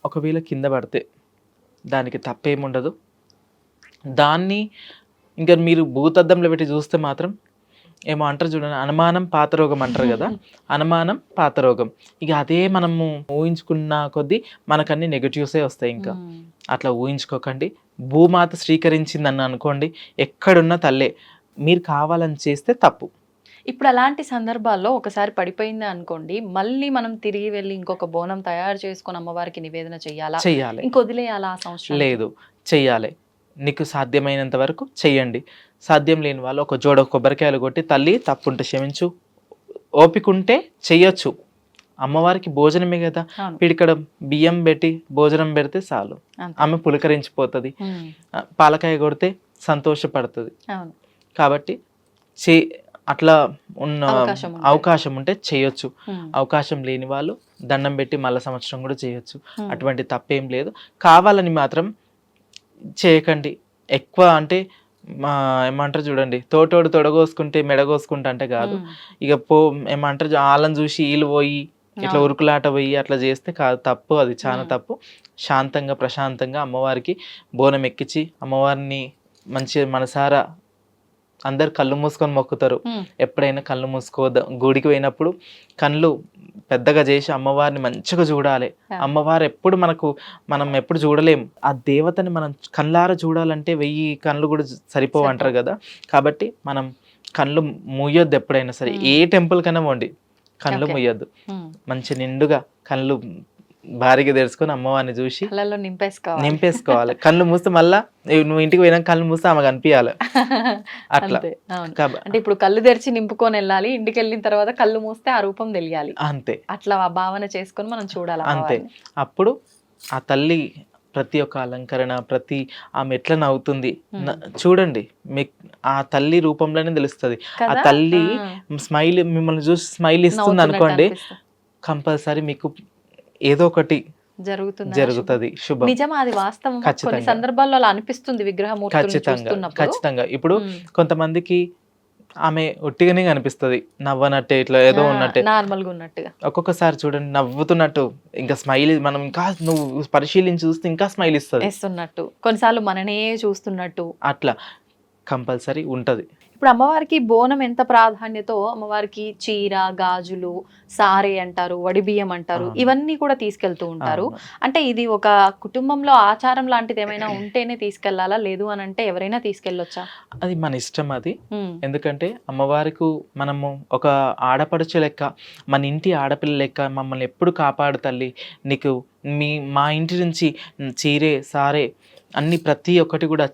ఒకవేళ కింద పడితే దానికి తప్పేముండదు. దాన్ని ఇంకా మీరు భూతద్దంలో పెట్టి చూస్తే మాత్రం ఏమో అంటారు చూడండి, అనుమానం పాతరోగం అంటారు కదా, అనుమానం పాతరోగం. ఇక అదే మనము ఊహించుకున్న కొద్దీ మనకన్నీ నెగటివ్సే వస్తాయి. ఇంకా అట్లా ఊహించుకోకండి. భూమాత స్వీకరించిందని అనుకోండి, ఎక్కడున్న తల్లే. మీరు కావాలని చేస్తే తప్పు. ఇప్పుడు అలాంటి సందర్భాల్లో ఒకసారి పడిపోయింది అనుకోండి, మళ్ళీ మనం తిరిగి వెళ్ళి ఇంకొక బోనం తయారు చేసుకొని అమ్మవారికి నివేదన చెయ్యాలి, ఇంకొదిలేయాలా ఆ సంవత్సరం? లేదు, చెయ్యాలి. నీకు సాధ్యమైనంత వరకు చెయ్యండి. సాధ్యం లేని వాళ్ళు ఒక జోడ కొబ్బరికాయలు కొట్టి, తల్లి తప్పుంటే క్షమించు, ఓపికంటే చెయ్యొచ్చు. అమ్మవారికి భోజనమే కదా, పిడికడ బియ్యం పెట్టి భోజనం పెడితే చాలు, ఆమె పులకరించిపోతుంది. పాలకాయ కొడితే సంతోషపడుతుంది. కాబట్టి అట్లా ఉన్న అవకాశం ఉంటే చేయొచ్చు. అవకాశం లేని వాళ్ళు దండం పెట్టి మళ్ళా సంవత్సరం కూడా చేయొచ్చు. అటువంటి తప్పేం లేదు. కావాలని మాత్రం చేయకండి. ఎక్కువ అంటే ఏమంటారు చూడండి, తోటోడు తొడగోసుకుంటే మెడగోసుకుంటా అంటే కాదు. ఇక ఏమంటారు వాళ్ళని చూసి వీళ్ళు పోయి ఇట్లా అవును. ఉరుకులాట పోయి అట్లా చేస్తే కాదు, తప్పు, అది చాలా తప్పు. శాంతంగా ప్రశాంతంగా అమ్మవారికి బోనం ఎక్కించి అమ్మవారిని మంచి మనసారా అందరు కళ్ళు మూసుకొని మొక్కుతారు. ఎప్పుడైనా కళ్ళు మూసుకోవద్దు. గుడికి పోయినప్పుడు కళ్ళు పెద్దగా చేసి అమ్మవారిని మంచిగా చూడాలి. అమ్మవారు ఎప్పుడు మనం ఎప్పుడు చూడలేం. ఆ దేవతని మనం కళ్ళారా చూడాలంటే 1000 కళ్ళు కూడా సరిపోవు అంటారు కదా. కాబట్టి మనం కళ్ళు మూయొద్దు. ఎప్పుడైనా సరే ఏ టెంపుల్ కన్నా పోండి, కళ్ళు మూయొద్దు. మంచి నిండుగా కళ్ళు భారీగా తెరుచుకొని అమ్మవారిని చూసి కళ్ళల్లో నింపేసుకోవాలి. కళ్ళు మూస్తే మళ్ళా నువ్వు ఇంటికి పోయినాక కళ్ళు మూస్తే ఆమె కనిపించాలి అట్లా. అంతే. అవును. అంటే ఇప్పుడు కళ్ళు తెరిచి నింపుకొని వెళ్ళాలి, ఇంటికి వెళ్ళిన తర్వాత కళ్ళు మూస్తే ఆ రూపం తెలియాలి. అంతే. అట్లా ఆ భావన చేసుకొని మనం చూడాలి. అంతే. అప్పుడు ఆ తల్లి ప్రతి ఒక్క అలంకరణ, ప్రతి ఆమె ఎట్లా నవ్వుతుంది చూడండి, మీకు ఆ తల్లి రూపంలోనే తెలుస్తుంది. ఆ తల్లి స్మైల్ మిమ్మల్ని చూసి స్మైల్ ఇస్తుంది అనుకోండి, కంపల్సరీ మీకు ఏదో ఒకటి జరుగుతుంది, శుభం. నిజమా? అది వాస్తవం. కొన్ని సందర్భాల్లో అలా అనిపిస్తుంది విగ్రహమూర్తులను చూస్తున్నప్పుడు. ఖచ్చితంగా. ఇప్పుడు కొంతమందికి ఆమె ఒట్టిగానే కనిపిస్తుంది, నవ్వనట్టే, ఇట్లా ఏదో ఉన్నట్టే, నార్మల్ గా ఉన్నట్టుగా. ఒక్కొక్కసారి చూడండి నవ్వుతున్నట్టు, ఇంకా స్మైల్, మనం ఇంకా నువ్వు పరిశీలించి చూస్తే ఇంకా స్మైల్ ఇస్తున్నట్టు, కొన్నిసార్లు మననే చూస్తున్నట్టు, అట్లా కంపల్సరీ ఉంటది. ఇప్పుడు అమ్మవారికి బోనం ఎంత ప్రాధాన్యతో అమ్మవారికి చీర, గాజులు, సారే అంటారు, వడిబియ్యం అంటారు, ఇవన్నీ కూడా తీసుకెళ్తూ ఉంటారు. అంటే ఇది ఒక కుటుంబంలో ఆచారం లాంటిది ఏమైనా ఉంటేనే తీసుకెళ్లాలా, లేదు అని అంటే ఎవరైనా తీసుకెళ్ళొచ్చా? అది మన ఇష్టం. అది ఎందుకంటే అమ్మవారికి మనము ఒక ఆడపడుచు లెక్క, మన ఇంటి ఆడపిల్ల లెక్క మమ్మల్ని ఎప్పుడు కాపాడు తల్లి, నీకు మా ఇంటి నుంచి చీరే, సారే అన్ని ప్రతి ఒక్కటి కూడా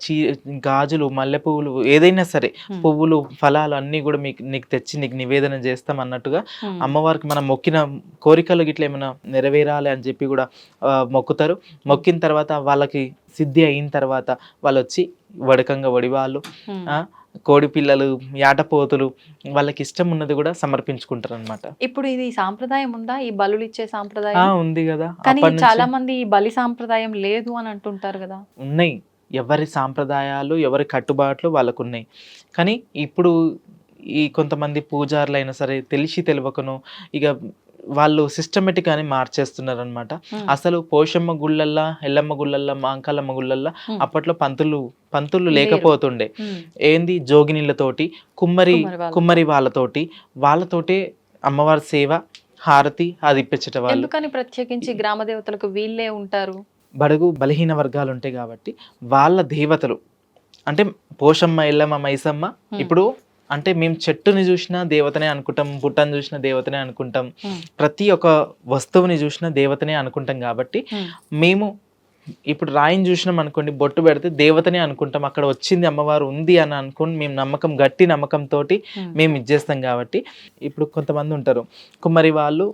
గాజులు, మల్లె పువ్వులు, ఏదైనా సరే పువ్వులు, ఫలాలు అన్నీ కూడా నీకు తెచ్చి నీకు నివేదన చేస్తాం అన్నట్టుగా అమ్మవారికి మనం మొక్కిన కోరికలు గిట్ల ఏమైనా నెరవేరాలి అని చెప్పి కూడా మొక్కుతారు. మొక్కిన తర్వాత వాళ్ళకి సిద్ధి అయిన తర్వాత వాళ్ళు వచ్చి వడకంగా వడివాళ్ళు, కోడి పిల్లలు, యాటపోతులు, వాళ్ళకి ఇష్టం ఉన్నది కూడా సమర్పించుకుంటారు అన్నమాట. ఇప్పుడు ఇది సాంప్రదాయం ఉందా, ఈ బలులు ఇచ్చే సాంప్రదాయం? ఉంది కదా. కానీ చాలా మంది ఈ బలి సాంప్రదాయం లేదు అని అంటుంటారు కదా. ఉన్నాయి, ఎవరి సాంప్రదాయాలు, ఎవరి కట్టుబాట్లు వాళ్ళకు ఉన్నాయి. కానీ ఇప్పుడు ఈ కొంతమంది పూజారులు అయినా సరే తెలిసి తెలియకను ఇక వాళ్ళు సిస్టమేటిక్ అని మార్చేస్తున్నారు అనమాట. అసలు పోషమ్మ గుళ్ళల్లా, ఎల్లమ్మ గుళ్ళల్లా, మాంకాలమ్మ గుళ్ళల్లా అప్పట్లో పంతులు లేకపోతుండే. ఏంది, జోగినీళ్ళతోటి, కుమ్మరి వాళ్ళతోటే అమ్మవారి సేవ, హారతి అది ఇప్పించటం. ఎందుకని ప్రత్యేకించి గ్రామ దేవతలకు వీళ్ళే ఉంటారు? బడుగు బలహీన వర్గాలు ఉంటాయి కాబట్టి వాళ్ళ దేవతలు అంటే పోషమ్మ, ఎల్లమ్మ, మైసమ్మ. ఇప్పుడు అంటే మేము చెట్టుని చూసినా దేవతనే అనుకుంటాం, పుట్టని చూసినా దేవతనే అనుకుంటాం, ప్రతి ఒక్క వస్తువుని చూసినా దేవతనే అనుకుంటాం. కాబట్టి మేము ఇప్పుడు రాయిని చూసినాం అనుకోండి, బొట్టు పెడితే దేవతనే అనుకుంటాం, అక్కడ వచ్చింది అమ్మవారు ఉంది అని అనుకుని మేము గట్టి నమ్మకంతో మేము ఇచ్చేస్తాం. కాబట్టి ఇప్పుడు కొంతమంది ఉంటారు కుమ్మరి వాళ్ళు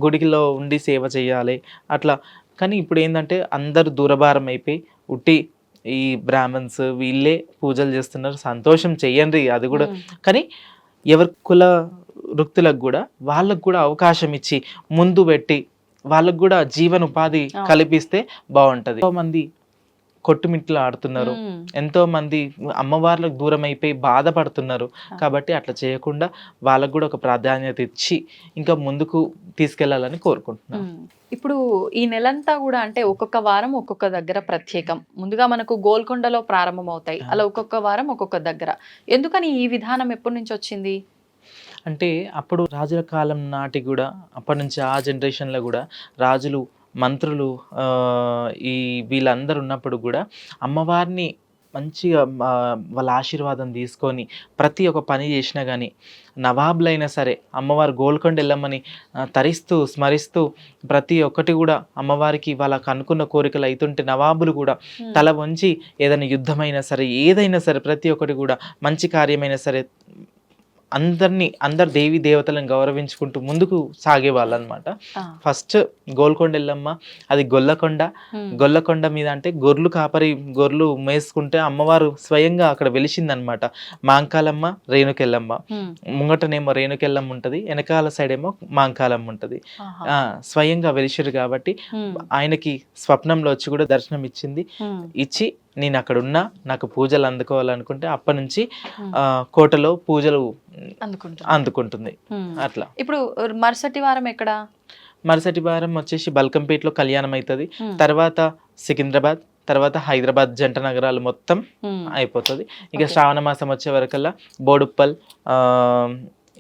గుడిలో ఉండి సేవ చేయాలి అట్లా. కానీ ఇప్పుడు ఏంటంటే అందరూ దూరభారం అయిపోయి ఉట్టి ఈ బ్రాహ్మణ్స్ వీళ్ళే పూజలు చేస్తున్నారు. సంతోషం, చెయ్యండి అది కూడా. కానీ ఎవరి కుల వృత్తులకు కూడా వాళ్ళకు కూడా అవకాశం ఇచ్చి ముందు పెట్టి వాళ్ళకు కూడా జీవన ఉపాధి కల్పిస్తే బాగుంటది. ఎంతో మంది కొట్టుమిట్లు ఆడుతున్నారు, ఎంతో మంది అమ్మవార్లకు దూరం అయిపోయి బాధపడుతున్నారు. కాబట్టి అట్లా చేయకుండా వాళ్ళకు కూడా ఒక ప్రాధాన్యత ఇచ్చి ఇంకా ముందుకు తీసుకెళ్లాలని కోరుకుంటున్నాను. ఇప్పుడు ఈ నెలంతా కూడా అంటే ఒక్కొక్క వారం ఒక్కొక్క దగ్గర ప్రత్యేకం. ముందుగా మనకు గోల్కొండలో ప్రారంభం అవుతాయి, అలా ఒక్కొక్క వారం ఒక్కొక్క దగ్గర. ఎందుకని ఈ విధానం ఎప్పటి నుంచి వచ్చింది? అంటే అప్పుడు రాజుల కాలం నాటి కూడా, అప్పటి నుంచి ఆ జనరేషన్లో కూడా రాజులు, మంత్రులు, ఈ వీళ్ళందరూ ఉన్నప్పుడు కూడా అమ్మవారిని మంచిగా వాళ్ళ ఆశీర్వాదం తీసుకొని ప్రతి ఒక్క పని చేసినా కానీ, నవాబులైనా సరే అమ్మవారు గోల్కొండ ఎల్లమ్మని తరిస్తూ స్మరిస్తూ ప్రతి ఒక్కటి కూడా అమ్మవారికి వాళ్ళకు అనుకున్న కోరికలు అవుతుంటే నవాబులు కూడా తల వంచి ఏదైనా యుద్ధమైనా సరే ఏదైనా సరే ప్రతి ఒక్కటి కూడా మంచి కార్యమైనా సరే అందరు దేవి దేవతలను గౌరవించుకుంటూ ముందుకు సాగేవాళ్ళు అనమాట. ఫస్ట్ గోల్కొండ ఎల్లమ్మ అది గొల్లకొండ మీద అంటే గొర్రెలు మేసుకుంటే అమ్మవారు స్వయంగా అక్కడ వెలిసిందనమాట. మాంకాలమ్మ, రేణుకెల్లమ్మ, ముంగటనేమో రేణుకెల్లమ్మ ఉంటది, వెనకాల సైడ్ ఏమో మాంకాలమ్మ ఉంటది. స్వయంగా వెలిసిరు కాబట్టి ఆయనకి స్వప్నంలో వచ్చి కూడా దర్శనం ఇచ్చి నేను అక్కడ ఉన్నా, నాకు పూజలు అందుకోవాలనుకుంటే అప్పటి నుంచి కోటలో పూజలు అందుకుంటుంది అట్లా. ఇప్పుడు మరుసటి వారం ఎక్కడ? మరుసటి వారం వచ్చేసి బల్కంపేటలో కళ్యాణం అవుతుంది. ఉమ్, తర్వాత సికింద్రాబాద్, తర్వాత హైదరాబాద్ జంట నగరాలు మొత్తం ఉమ్, అయిపోతుంది. ఇక Okay. శ్రావణ మాసం వచ్చే వరకల్లా బోడుప్పల్, ఆ,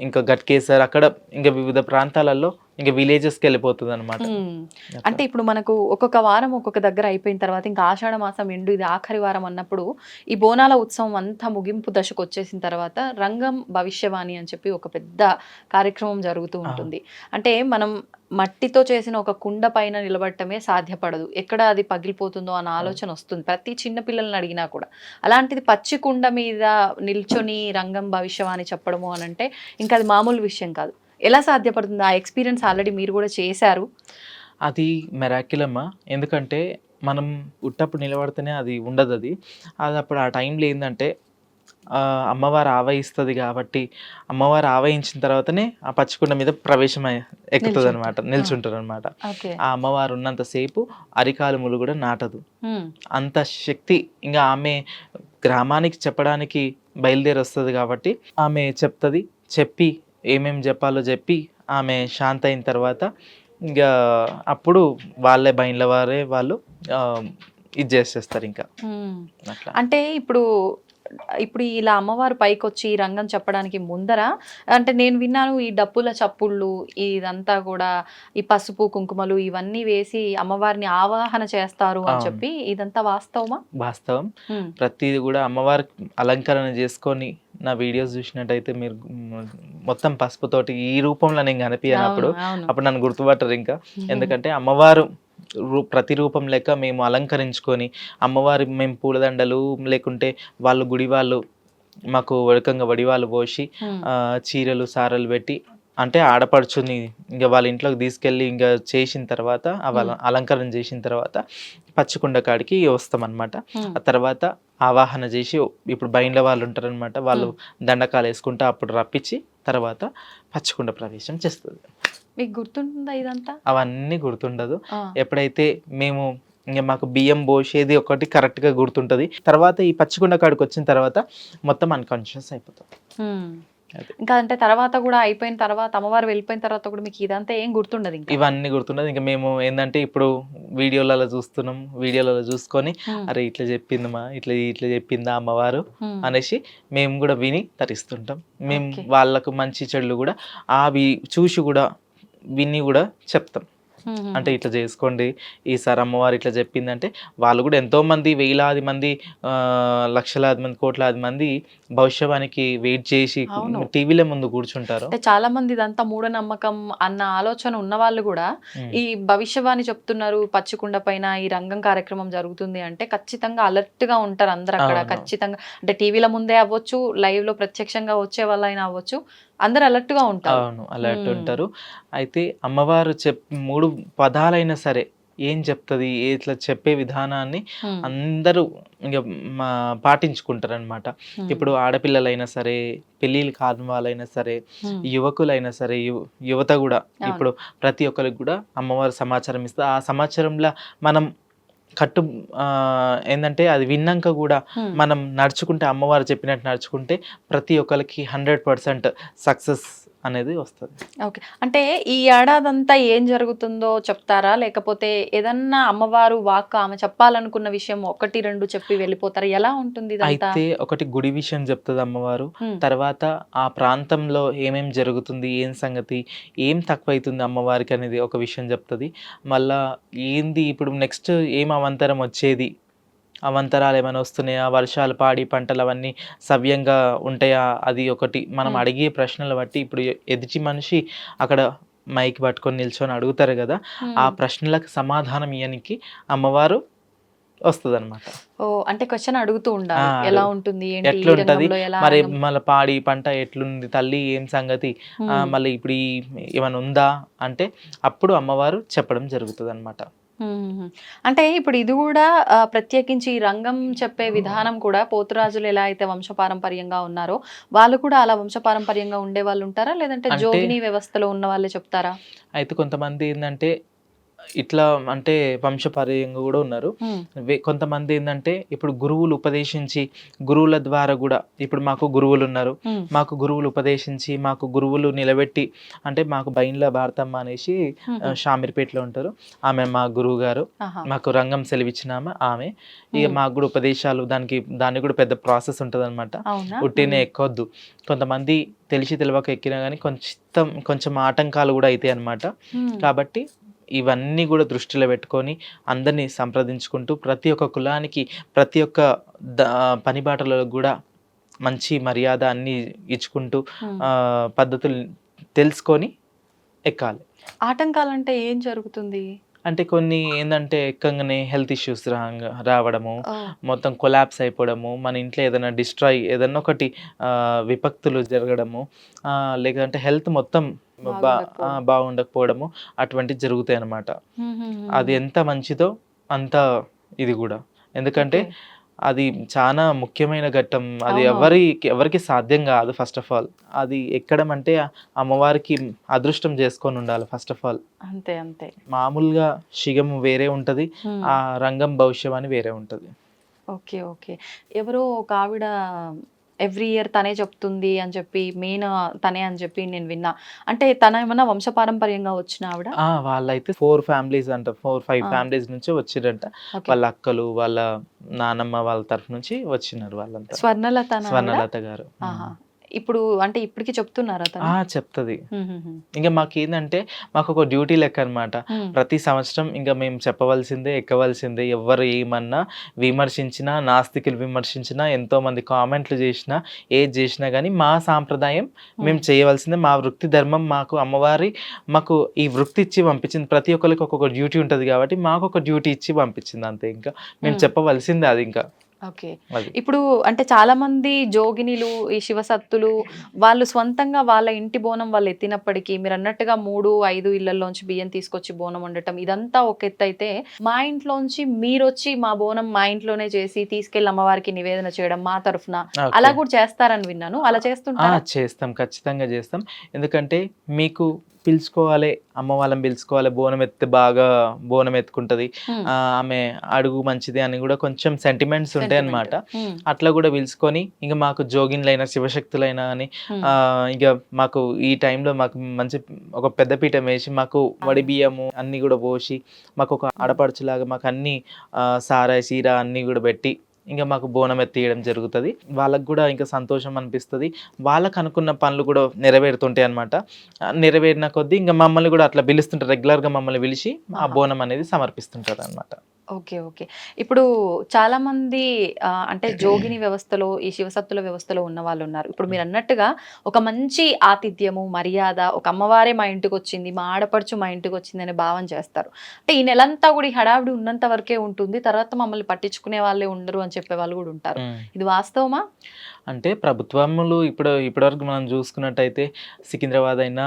ఇంకా గట్కేసర్, అక్కడ ఇంకా వివిధ ప్రాంతాలలో ఇంకా విలేజెస్కి వెళ్ళిపోతుంది అనమాట. ఉమ్. అంటే ఇప్పుడు మనకు ఒక్కొక్క వారం ఒక్కొక్క దగ్గర అయిపోయిన తర్వాత ఇంకా ఆషాఢ మాసం ఎండు ఇది ఆఖరి వారం అన్నప్పుడు ఈ బోనాల ఉత్సవం అంతా ముగింపు దశకు వచ్చేసిన తర్వాత రంగం భవిష్యవాణి అని చెప్పి ఒక పెద్ద కార్యక్రమం జరుగుతూ ఉంటుంది. అంటే మనం మట్టితో చేసిన ఒక కుండ పైన నిలబడటమే సాధ్యపడదు, ఎక్కడ అది పగిలిపోతుందో అన్న ఆలోచన వస్తుంది ప్రతి చిన్న పిల్లల్ని అడిగినా కూడా. అలాంటిది పచ్చి కుండ మీద నిల్చొని రంగం భవిష్యవాణి చెప్పడము అని అంటే ఇంకా అది మామూలు విషయం కాదు. ఎలా సాధ్యపడుతుంది? ఆ ఎక్స్పీరియన్స్ ఆల్రెడీ మీరు కూడా చేశారు. అది మెరాకిలమ్మా. ఎందుకంటే మనం ఉట్టప్పుడు నిలబడితేనే అది ఉండదు. అది అప్పుడు ఆ టైంలో ఏంటంటే అమ్మవారు ఆవహిస్తుంది కాబట్టి, అమ్మవారు ఆవహించిన తర్వాతనే ఆ పచ్చికుండ మీద ప్రవేశం ఎక్కుతుంది అనమాట, నిల్చుంటారు అనమాట. ఓకే. ఆ అమ్మవారు ఉన్నంతసేపు అరికాలుములు కూడా నాటదు. అంత శక్తి ఇంకా ఆమె గ్రామానికి చెప్పడానికి బయలుదేరి వస్తుంది కాబట్టి ఆమె చెప్తుంది. చెప్పి ఏమేం చెప్పాలో చెప్పి ఆమె శాంత అయిన తర్వాత ఇంకా అప్పుడు వాళ్ళే బయళ్ళ వారే వాళ్ళు ఇది చేసేస్తారు ఇంకా అట్లా. అంటే ఇప్పుడు ఇలా అమ్మవారు పైకి వచ్చి ఈ రంగం చెప్పడానికి ముందర అంటే నేను విన్నాను ఈ డప్పుల చప్పుళ్ళు ఇదంతా కూడా ఈ పసుపు కుంకుమలు ఇవన్నీ వేసి అమ్మవారిని ఆవాహన చేస్తారు అని చెప్పి, ఇదంతా వాస్తవమా? వాస్తవం. ప్రతిది కూడా అమ్మవారి అలంకరణ చేసుకొని నా వీడియోస్ చూసినట్టయితే మీరు మొత్తం పసుపుతోటి ఈ రూపంలో నేను కనిపించినప్పుడు అప్పుడు నన్ను గుర్తుపట్టరు ఇంకా. ఎందుకంటే అమ్మవారు ప్రతి రూపం లెక్క మేము అలంకరించుకొని అమ్మవారి మేము పూలదండలు లేకుంటే వాళ్ళు గుడి వాళ్ళు మాకు వడకంగా వడివాళ్ళు పోసి చీరలు సారలు పెట్టి అంటే ఆడపడుచుని ఇంకా వాళ్ళ ఇంట్లోకి తీసుకెళ్ళి ఇంకా చేసిన తర్వాత అలంకరణ చేసిన తర్వాత పచ్చికుండ కాడికి వస్తాం అనమాట. ఆ తర్వాత ఆవాహన చేసి ఇప్పుడు బయళ్ళ వాళ్ళు ఉంటారనమాట, వాళ్ళు దండకాలు వేసుకుంటా అప్పుడు రప్పించి తర్వాత పచ్చికుండ ప్రవేశం చేస్తుంది. మీకు గుర్తుంటుందా ఇదంతా? అవన్నీ గుర్తుండదు. ఎప్పుడైతే మేము ఇంకా మాకు బియ్యం పోసేది ఒకటి కరెక్ట్గా గుర్తుంటుంది. తర్వాత ఈ పచ్చికుండ కాడికి వచ్చిన తర్వాత మొత్తం అన్కాన్షియస్ అయిపోతాం. ఇంకా అంటే తర్వాత కూడా అయిపోయిన తర్వాత అమ్మవారు వెళ్ళిపోయిన తర్వాత కూడా మీకు ఇదంతా ఏం గుర్తుండదు? ఇంకా ఇవన్నీ గుర్తుండదు. ఇంకా మేము ఏంటంటే ఇప్పుడు వీడియోలలో చూస్తున్నాం, వీడియోలలో చూసుకొని అరే ఇట్లా చెప్పిందమ్మా, ఇట్లా ఇట్లా చెప్పిందా అమ్మవారు అనేసి మేము కూడా విని తరిస్తుంటాం. మేము వాళ్ళకు మంచి చెడులు కూడా అవి చూసి కూడా విని కూడా చెప్తాం. అంటే ఇట్లా చేసుకోండి ఈసారి అమ్మవారు ఇట్లా చెప్పిందంటే వాళ్ళు కూడా ఎంతో మంది వేలాది మంది లక్షలాది మంది కోట్లాది మంది భవిష్యవానికి వెయిట్ చేసి టీవీల ముందు కూర్చుంటారు. అంటే చాలా మంది ఇదంతా మూఢనమ్మకం అన్న ఆలోచన ఉన్న వాళ్ళు కూడా ఈ భవిష్యవాణి చెప్తున్నారు పచ్చికుండ పైన ఈ రంగం కార్యక్రమం జరుగుతుంది అంటే ఖచ్చితంగా అలర్ట్ గా ఉంటారు అందరు అక్కడ. ఖచ్చితంగా అంటే టీవీల ముందే అవ్వచ్చు, లైవ్ లో ప్రత్యక్షంగా వచ్చే వాళ్ళైనా అవ్వచ్చు, అందరు అలర్ట్ గా ఉంటారు. అవును, అలర్ట్ ఉంటారు. అయితే అమ్మవారు 3 పదాలైనా సరే ఏం చెప్తుంది, ఇట్లా చెప్పే విధానాన్ని అందరూ ఇంకా పాటించుకుంటారు అనమాట. ఇప్పుడు ఆడపిల్లలైనా సరే, పెళ్ళిళ్ళు కాని వాళ్ళైనా సరే, యువకులైనా సరే, యువత కూడా ఇప్పుడు ప్రతి ఒక్కరికి కూడా అమ్మవారు సమాచారం ఇస్తే ఆ సమాచారంలో మనం ఏంటంటే అది విన్నాక కూడా మనం నడుచుకుంటే అమ్మవారు చెప్పినట్టు నడుచుకుంటే ప్రతి ఒక్కరికి 100% సక్సెస్ అనేది వస్తుంది. ఓకే. అంటే ఈ ఏడాదంతా ఏం జరుగుతుందో చెప్తారా, లేకపోతే ఏదన్నా అమ్మవారు వాక్ ఆమె చెప్పాలనుకున్న విషయం 1-2 చెప్పి వెళ్ళిపోతారా? ఎలా ఉంటుంది ఇదంతా? అయితే ఒకటి గుడి విషయం చెప్తుంది అమ్మవారు, తర్వాత ఆ ప్రాంతంలో ఏమేం జరుగుతుంది, ఏం సంగతి, ఏం తక్కువైతుంది అమ్మవారికి అనేది ఒక విషయం చెప్తుంది. మళ్ళా ఏంది ఇప్పుడు నెక్స్ట్ ఏం అవంతరం వచ్చేది, అవంతరాలు ఏమైనా వస్తున్నాయా, వర్షాలు పాడి పంటలు అవన్నీ సవ్యంగా ఉంటాయా, అది ఒకటి మనం అడిగే ప్రశ్నలు బట్టి ఇప్పుడు ఎదుటి మనిషి అక్కడ మైక్ పట్టుకొని నిల్చొని అడుగుతారు కదా, ఆ ప్రశ్నలకు సమాధానం ఇయ్యనికి అమ్మవారు వస్తుంది అనమాట. అంటే క్వశ్చన్ అడుగుతూ ఉండాలి, ఎలా ఉంటుంది, ఎట్లుంటది, మరి మళ్ళీ పాడి పంట ఎట్లుంది తల్లి, ఏం సంగతి, మళ్ళీ ఇప్పుడు ఏమైనా ఉందా అంటే అప్పుడు అమ్మవారు చెప్పడం జరుగుతుంది అనమాట. అంటే ఇప్పుడు ఇది కూడా ప్రత్యేకించి ఈ రంగం చెప్పే విధానం కూడా పోతురాజులు ఎలా అయితే వంశపారంపర్యంగా ఉన్నారో వాళ్ళు కూడా అలా వంశపారంపర్యంగా ఉండే వాళ్ళు ఉంటారా, లేదంటే జోగిని వ్యవస్థలో ఉన్న వాళ్ళే చెప్తారా? అయితే కొంతమంది ఏంటంటే ఇట్లా అంటే వంశపార్యంగా కూడా ఉన్నారు. కొంతమంది ఏంటంటే ఇప్పుడు గురువులు ఉపదేశించి గురువుల ద్వారా కూడా ఇప్పుడు మాకు గురువులు ఉన్నారు. మాకు గురువులు ఉపదేశించి మాకు గురువులు నిలబెట్టి అంటే మాకు బైన్ల భారతమ్మ అనేసి షామీర్పేటలో ఉంటారు. ఆమె మా గురువు గారు. మాకు రంగం సెలవిచ్చిన ఆమె. ఇక మాకు కూడా ఉపదేశాలు దానికి కూడా పెద్ద ప్రాసెస్ ఉంటుంది అనమాట. ఉట్టినే ఎక్కొద్దు. కొంతమంది తెలిసి తెలియక ఎక్కినా కానీ కొంచెం ఆటంకాలు కూడా అవుతాయి అనమాట. కాబట్టి ఇవన్నీ కూడా దృష్టిలో పెట్టుకొని అందరినీ సంప్రదించుకుంటూ ప్రతి ఒక్క కులానికి ప్రతి ఒక్క పనిబాటలో కూడా మంచి మర్యాద అన్ని ఇచ్చుకుంటూ పద్ధతులు తెలుసుకొని ఎక్కాలి. ఆటంకాలు అంటే ఏం జరుగుతుంది? అంటే కొన్ని ఏంటంటే ఎక్కగానే హెల్త్ ఇష్యూస్ రావడము, మొత్తం కొలాప్స్ అయిపోవడము, మన ఇంట్లో ఏదైనా ఏదైనా ఒకటి విపక్తులు జరగడము, లేదంటే హెల్త్ మొత్తం బాగుండకపోవడము అటువంటివి జరుగుతాయి అన్నమాట. అది ఎంత మంచిదో అంత ఇది కూడా. ఎందుకంటే అది చాలా ముఖ్యమైన ఘట్టం. అది ఎవరికి సాధ్యం కాదు. ఫస్ట్ ఆఫ్ ఆల్ అది ఎక్కడం అంటే అమ్మవారికి అదృష్టం చేసుకొని ఉండాలి ఫస్ట్ ఆఫ్ ఆల్. అంతే అంతే. మామూలుగా శిగము వేరే ఉంటది, ఆ రంగం భవిష్యం అని వేరే ఉంటది. Okay okay. ఎవరో ఒక ఆవిడ ఎవ్రీ ఇయర్ తనే చెప్తుంది అని చెప్పి, మెయిన్ తనే అని చెప్పి నేను విన్నా. అంటే తన ఏమన్నా వంశపారంపర్యంగా వచ్చిన ఆవిడ? వాళ్ళైతే 4 ఫ్యామిలీస్ అంట, 4-5 ఫ్యామిలీస్ నుంచి వచ్చిరంట. వాళ్ళ అక్కలు వాళ్ళ నానమ్మ వాళ్ళ తరఫు నుంచి వచ్చినారు వాళ్ళంతా. స్వర్ణలత గారు. ఇప్పుడు అంటే ఇప్పటికి చెప్తున్నారా? చెప్తుంది. ఇంకా మాకేందంటే మాకు ఒక డ్యూటీ లెక్క అనమాట. ప్రతి సంవత్సరం ఇంకా మేము చెప్పవలసిందే, ఎక్కవలసిందే. ఎవరు ఏమన్నా విమర్శించినా, నాస్తికులు విమర్శించినా, ఎంతో మంది కామెంట్లు చేసినా, ఏది చేసినా కానీ మా సాంప్రదాయం మేము చేయవలసిందే. మా వృత్తి ధర్మం. మాకు అమ్మవారి మాకు ఈ వృత్తి ఇచ్చి పంపించింది. ప్రతి ఒక్కరికి ఒక్కొక్క డ్యూటీ ఉంటుంది కాబట్టి మాకు ఒక డ్యూటీ ఇచ్చి పంపించింది అంతే. ఇంకా మేము చెప్పవలసిందే అది. ఇంకా ఓకే. ఇప్పుడు అంటే చాలా మంది జోగినిలు, ఈ శివసత్తులు వాళ్ళు స్వంతంగా వాళ్ళ ఇంటి బోనం వాళ్ళు ఎత్తినప్పటికీ మీరు అన్నట్టుగా 3-5 ఇళ్లలోంచి బియ్యం తీసుకొచ్చి బోనం వండటం ఇదంతా ఒక ఎత్తు అయితే, మా ఇంట్లోంచి మీరు వచ్చి మా బోనం మా ఇంట్లోనే చేసి తీసుకెళ్లి అమ్మవారికి నివేదన చేయడం మా తరఫున అలా కూడా చేస్తారని విన్నాను. అలా చేస్తుంటారా? చేస్తాం, ఖచ్చితంగా చేస్తాం. ఎందుకంటే మీకు పిలుచుకోవాలి, అమ్మ వాళ్ళని పిలుచుకోవాలి. బోనం ఎత్తే బాగా బోనం ఎత్తుకుంటది, ఆమె అడుగు మంచిది అని కూడా కొంచెం సెంటిమెంట్స్ ఉంటాయి అన్నమాట. అట్లా కూడా పిలుచుకొని ఇంకా మాకు జోగిన్లైనా శివశక్తులైనా అని ఇక మాకు ఈ టైంలో మాకు మంచి ఒక పెద్ద పీఠం వేసి మాకు వడి బియ్యము అన్ని కూడా పోసి మాకు ఒక ఆడపడుచులాగా మాకు అన్ని సారాయి సీర అన్ని కూడా పెట్టి ఇంకా మాకు బోనం ఎత్తియడం జరుగుతుంది. వాళ్ళకు కూడా ఇంకా సంతోషం అనిపిస్తుంది. వాళ్ళకు అనుకున్న పనులు కూడా నెరవేరుతుంటాయి అనమాట. నెరవేరిన కొద్దీ ఇంకా మమ్మల్ని కూడా అట్లా పిలుస్తుంటారు, రెగ్యులర్గా మమ్మల్ని పిలిచి ఆ బోనం అనేది సమర్పిస్తుంటారు అనమాట. Okay okay. ఇప్పుడు చాలా మంది అంటే జోగిని వ్యవస్థలో, ఈ శివసత్తుల వ్యవస్థలో ఉన్న వాళ్ళు ఉన్నారు. ఇప్పుడు మీరు అన్నట్టుగా ఒక మంచి ఆతిథ్యము, మర్యాద, ఒక అమ్మవారే మా ఇంటికి వచ్చింది, మా ఆడపడుచు మా ఇంటికి వచ్చింది అనే భావం చేస్తారు. అంటే ఈ నెలంతా కూడా ఈ హడావిడి ఉన్నంత వరకే ఉంటుంది, తర్వాత మమ్మల్ని పట్టించుకునే వాళ్ళే ఉండరు అని చెప్పే వాళ్ళు కూడా ఉంటారు. ఇది వాస్తవమా? అంటే ప్రభుత్వములు ఇప్పటివరకు మనం చూసుకున్నట్టయితే సికింద్రాబాద్ అయినా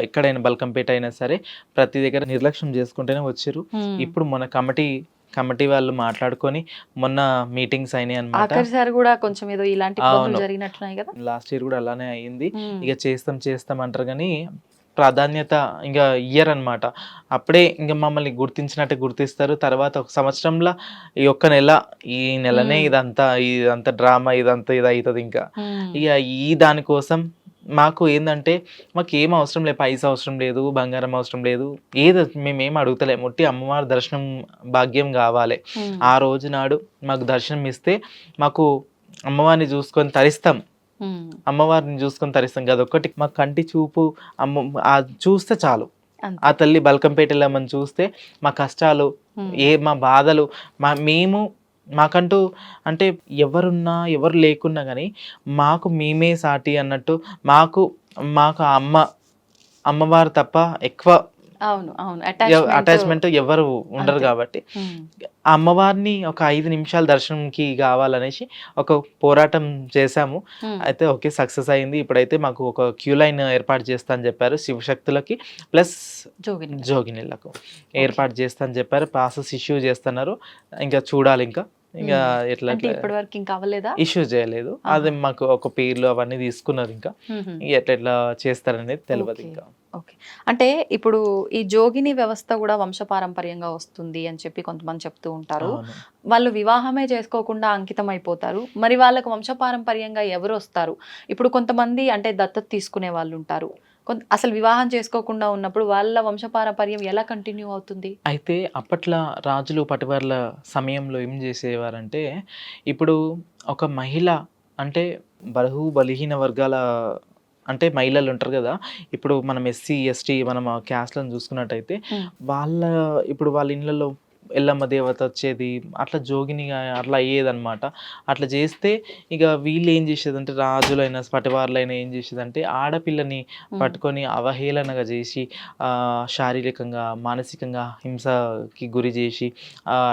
ఎక్కడైనా బల్కంపేట అయినా సరే ప్రతి దగ్గర నిర్లక్ష్యం చేసుకుంటూనే వచ్చారు. ఇప్పుడు మన కమిటీ వాళ్ళు మాట్లాడుకొని మొన్న మీటింగ్స్ అయినాయి అనమాట. లాస్ట్ ఇయర్ కూడా అలానే అయ్యింది. ఇక చేస్తాం అంటారు కానీ ప్రాధాన్యత ఇంకా ఇయ్యర్ అనమాట. అప్పుడే ఇంకా మమ్మల్ని గుర్తించినట్టే గుర్తిస్తారు. తర్వాత ఒక సంవత్సరంలో ఈ ఒక్క నెల, ఈ నెలనే ఇదంతా డ్రామా ఇది అవుతుంది. ఇంకా ఇక ఈ దానికోసం మాకు ఏంటంటే మాకు ఏం అవసరం లేదు, పైసా అవసరం లేదు, బంగారం అవసరం లేదు, మేమేం అడుగుతలేము. ముట్టి అమ్మవారి దర్శనం భాగ్యం కావాలి. ఆ రోజు నాడు మాకు దర్శనం ఇస్తే మాకు అమ్మవారిని చూసుకొని తరిస్తాం, అమ్మవారిని చూసుకొని తరిస్తాం కదా. ఒకటి మా కంటి చూపు చూస్తే చాలు. ఆ తల్లి బల్కంపేట వెళ్ళమని చూస్తే మా కష్టాలు మా బాధలు మాకంటూ అంటే ఎవరున్నా ఎవరు లేకున్నా కానీ మాకు మేమే సాటి అన్నట్టు మాకు అమ్మవారు తప్ప ఎక్కువ అటాచ్మెంట్ ఎవరు ఉండరు. కాబట్టి అమ్మవారిని ఒక 5 నిమిషాల దర్శనంకి కావాలనేసి ఒక పోరాటం చేశాము. అయితే ఓకే, సక్సెస్ అయింది. ఇప్పుడైతే మాకు ఒక క్యూ లైన్ ఏర్పాటు చేస్తా అని చెప్పారు. శివశక్తులకి ప్లస్ జోగినిలకు ఏర్పాటు చేస్తా అని చెప్పారు. ప్రాసెస్ ఇష్యూ చేస్తున్నారు. ఇంకా చూడాలి ఇంకా ఎట్లా ఇష్యూ చేయలేదు. అది మాకు ఒక పేర్లు అవన్నీ తీసుకున్నారు. ఇంకా ఎట్లా చేస్తారనేది తెలియదు. ఇంకా ఓకే. అంటే ఇప్పుడు ఈ జోగిని వ్యవస్థ కూడా వంశపారంపర్యంగా వస్తుంది అని చెప్పి కొంతమంది చెప్తూ ఉంటారు. అవును. వాళ్ళు వివాహమే చేసుకోకుండా అంకితం అయిపోతారు. మరి వాళ్ళకు వంశపారంపర్యంగా ఎవరు వస్తారు? ఇప్పుడు కొంతమంది అంటే దత్తత తీసుకునే వాళ్ళు ఉంటారు. అసలు వివాహం చేసుకోకుండా ఉన్నప్పుడు వాళ్ళ వంశపారంపర్యం ఎలా కంటిన్యూ అవుతుంది? అయితే అప్పట్లో రాజులు పటివర్ల సమయంలో ఏం చేసేవారంటే, ఇప్పుడు ఒక మహిళ అంటే బలహీన వర్గాల అంటే మహిళలు ఉంటారు కదా, ఇప్పుడు మనం ఎస్సీ ఎస్టీ మనం క్యాస్ట్లను చూసుకున్నట్టయితే వాళ్ళ ఇప్పుడు వాళ్ళ ఇళ్ళలో ఎల్లమ్మ దేవత వచ్చేది, అట్లా జోగినిగా అట్లా అయ్యేదన్నమాట. అట్లా చేస్తే ఇక వీళ్ళు ఏం చేసేదంటే, రాజులైన పటివార్లైనా ఏం చేసేదంటే ఆడపిల్లని పట్టుకొని అవహేళనగా చేసి శారీరకంగా మానసికంగా హింసకి గురి చేసి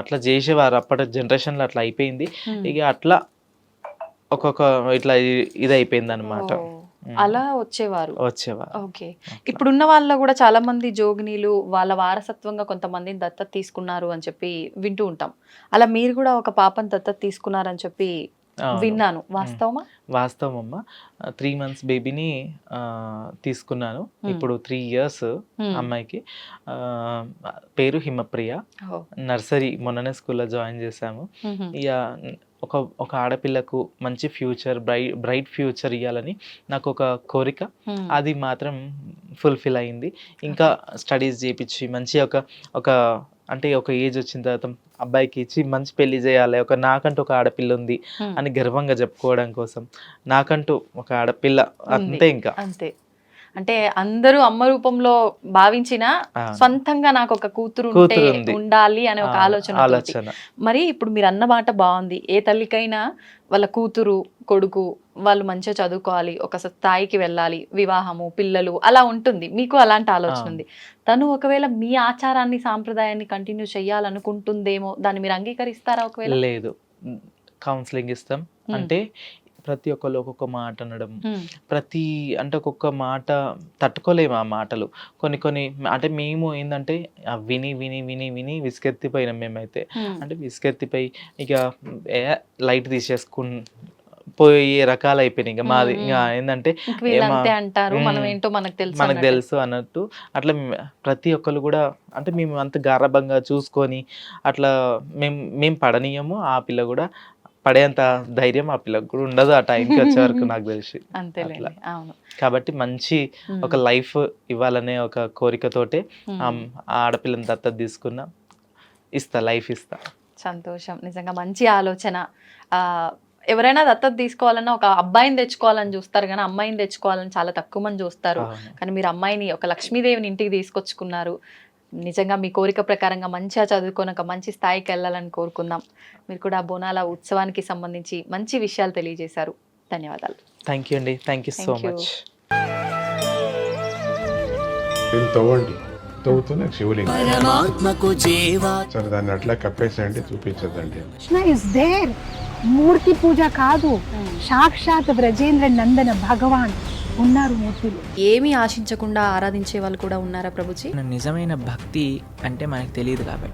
అట్లా చేసేవారు. అప్పటి జనరేషన్లో అట్లా అయిపోయింది. ఇక అట్లా ఒక్కొక్క ఇట్లా ఇది అయిపోయింది అనమాట. అలా వచ్చేవారు. ఓకే. అట్లా. ఇప్పుడున్న వాళ్ళలో కూడా చాలా మంది జోగినీలు వాళ్ళ వారసత్వంగా కొంతమందిని దత్తత తీసుకున్నారు అని చెప్పి వింటూ ఉంటాం. అలా మీరు కూడా ఒక పాపని దత్తత తీసుకున్నారని చెప్పి అవును. విన్నాను. వాస్తవమా? వాస్తవం అమ్మ. 3 months బేబీని తీసుకున్నాను. ఇప్పుడు 3 years అమ్మాయికి. పేరు హిమప్రియ. నర్సరీ మొన్ననే స్కూల్లో జాయిన్ చేశాము. ఇక ఒక ఆడపిల్లకు మంచి ఫ్యూచర్, బ్రైట్ ఫ్యూచర్ ఇవ్వాలని నాకు ఒక కోరిక. అది మాత్రం ఫుల్ఫిల్ అయింది. ఇంకా స్టడీస్ చేయించి మంచి ఒక అంటే ఒక ఏజ్ వచ్చిన తర్వాత అబ్బాయికి ఇచ్చి మంచి పెళ్లి చేయాలి, నాకంటూ ఒక ఆడపిల్ల ఉంది అని గర్వంగా చెప్పుకోవడం కోసం, నాకంటూ ఒక ఆడపిల్ల అంతే. ఇంకా అంతే. అంటే అందరూ అమ్మ రూపంలో భావించిన సొంతంగా నాకు ఒక కూతురు ఉండాలి అనే ఒక ఆలోచన. మరి ఇప్పుడు మీరు అన్న మాట బాగుంది. ఏ తల్లికైనా వాళ్ళ కూతురు కొడుకు వాళ్ళు మంచిగా చదువుకోవాలి, ఒక స్థాయికి వెళ్ళాలి, వివాహము పిల్లలు అలా ఉంటుంది. మీకు అలాంటి ఆలోచన ఉంది. తను ఒకవేళ మీ ఆచారాన్ని సాంప్రదాయాన్ని కంటిన్యూ చెయ్యాలనుకుంటుందేమో, దాన్ని మీరు అంగీకరిస్తారా? ఒకవేళ లేదు, కౌన్సిలింగ్ ఇస్తాం. అంటే ప్రతి ఒక్కళ్ళు ఒక్కొక్క మాట అనడం, అంటే ఒక్కొక్క మాట తట్టుకోలేము ఆ మాటలు. కొన్ని అంటే మేము ఏంటంటే విని విని విని విని విసుకెత్తిపోయినాం మేమైతే. అంటే విసుకెత్తిపోయి ఇక లైట్ పోయే రకాలు అయిపోయినాయి. ఇక మాది ఇంకా ఏంటంటే మనకు తెలుసు అన్నట్టు అట్లా ప్రతి ఒక్కరు కూడా అంటే మేము అంత గారాబంగా చూసుకొని అట్లా మేము పడనీయము. ఆ పిల్ల కూడా పడేంత ధైర్యం ఆ పిల్లకు కూడా ఉండదు ఆ టైంకి వచ్చే వరకు, నాకు తెలిసి. కాబట్టి మంచి ఒక లైఫ్ ఇవ్వాలనే ఒక కోరికతోటే ఆడపిల్లని దత్తత తీసుకున్నా. లైఫ్ ఇస్తా. సంతోషం. నిజంగా మంచి ఆలోచన. ఎవరైనా దత్తత తీసుకోవాలన్నా ఒక అబ్బాయిని తెచ్చుకోవాలని చూస్తారు కానీ అమ్మాయిని తెచ్చుకోవాలని చాలా తక్కువ మంది చూస్తారు. కానీ మీరు అమ్మాయిని ఒక లక్ష్మీదేవిని ఇంటికి తీసుకొచ్చుకున్నారు. నిజంగా మీ కోరిక ప్రకారంగా మంచిగా చదువుకొని ఒక మంచి స్థాయికి వెళ్ళాలని కోరుకుందాం. మీరు కూడా బోనాల ఉత్సవానికి సంబంధించి మంచి విషయాలు తెలియజేశారు. ధన్యవాదాలు. థ్యాంక్ యూ అండి. Thank you so much. తవ్వుతూనే శివలింగం సరే, దాన్ని అట్లా కప్పేసేయండి, చూపించదండి. మూర్తి పూజ కాదు, సాక్షాత్ బ్రజేంద్ర నందన భగవాన్ ఉన్నారు మూర్తులు. ఏమీ ఆశించకుండా ఆరాధించే వాళ్ళు కూడా ఉన్నారా ప్రభుజీ? నిజమైన భక్తి అంటే మనకు తెలియదు కాబట్టి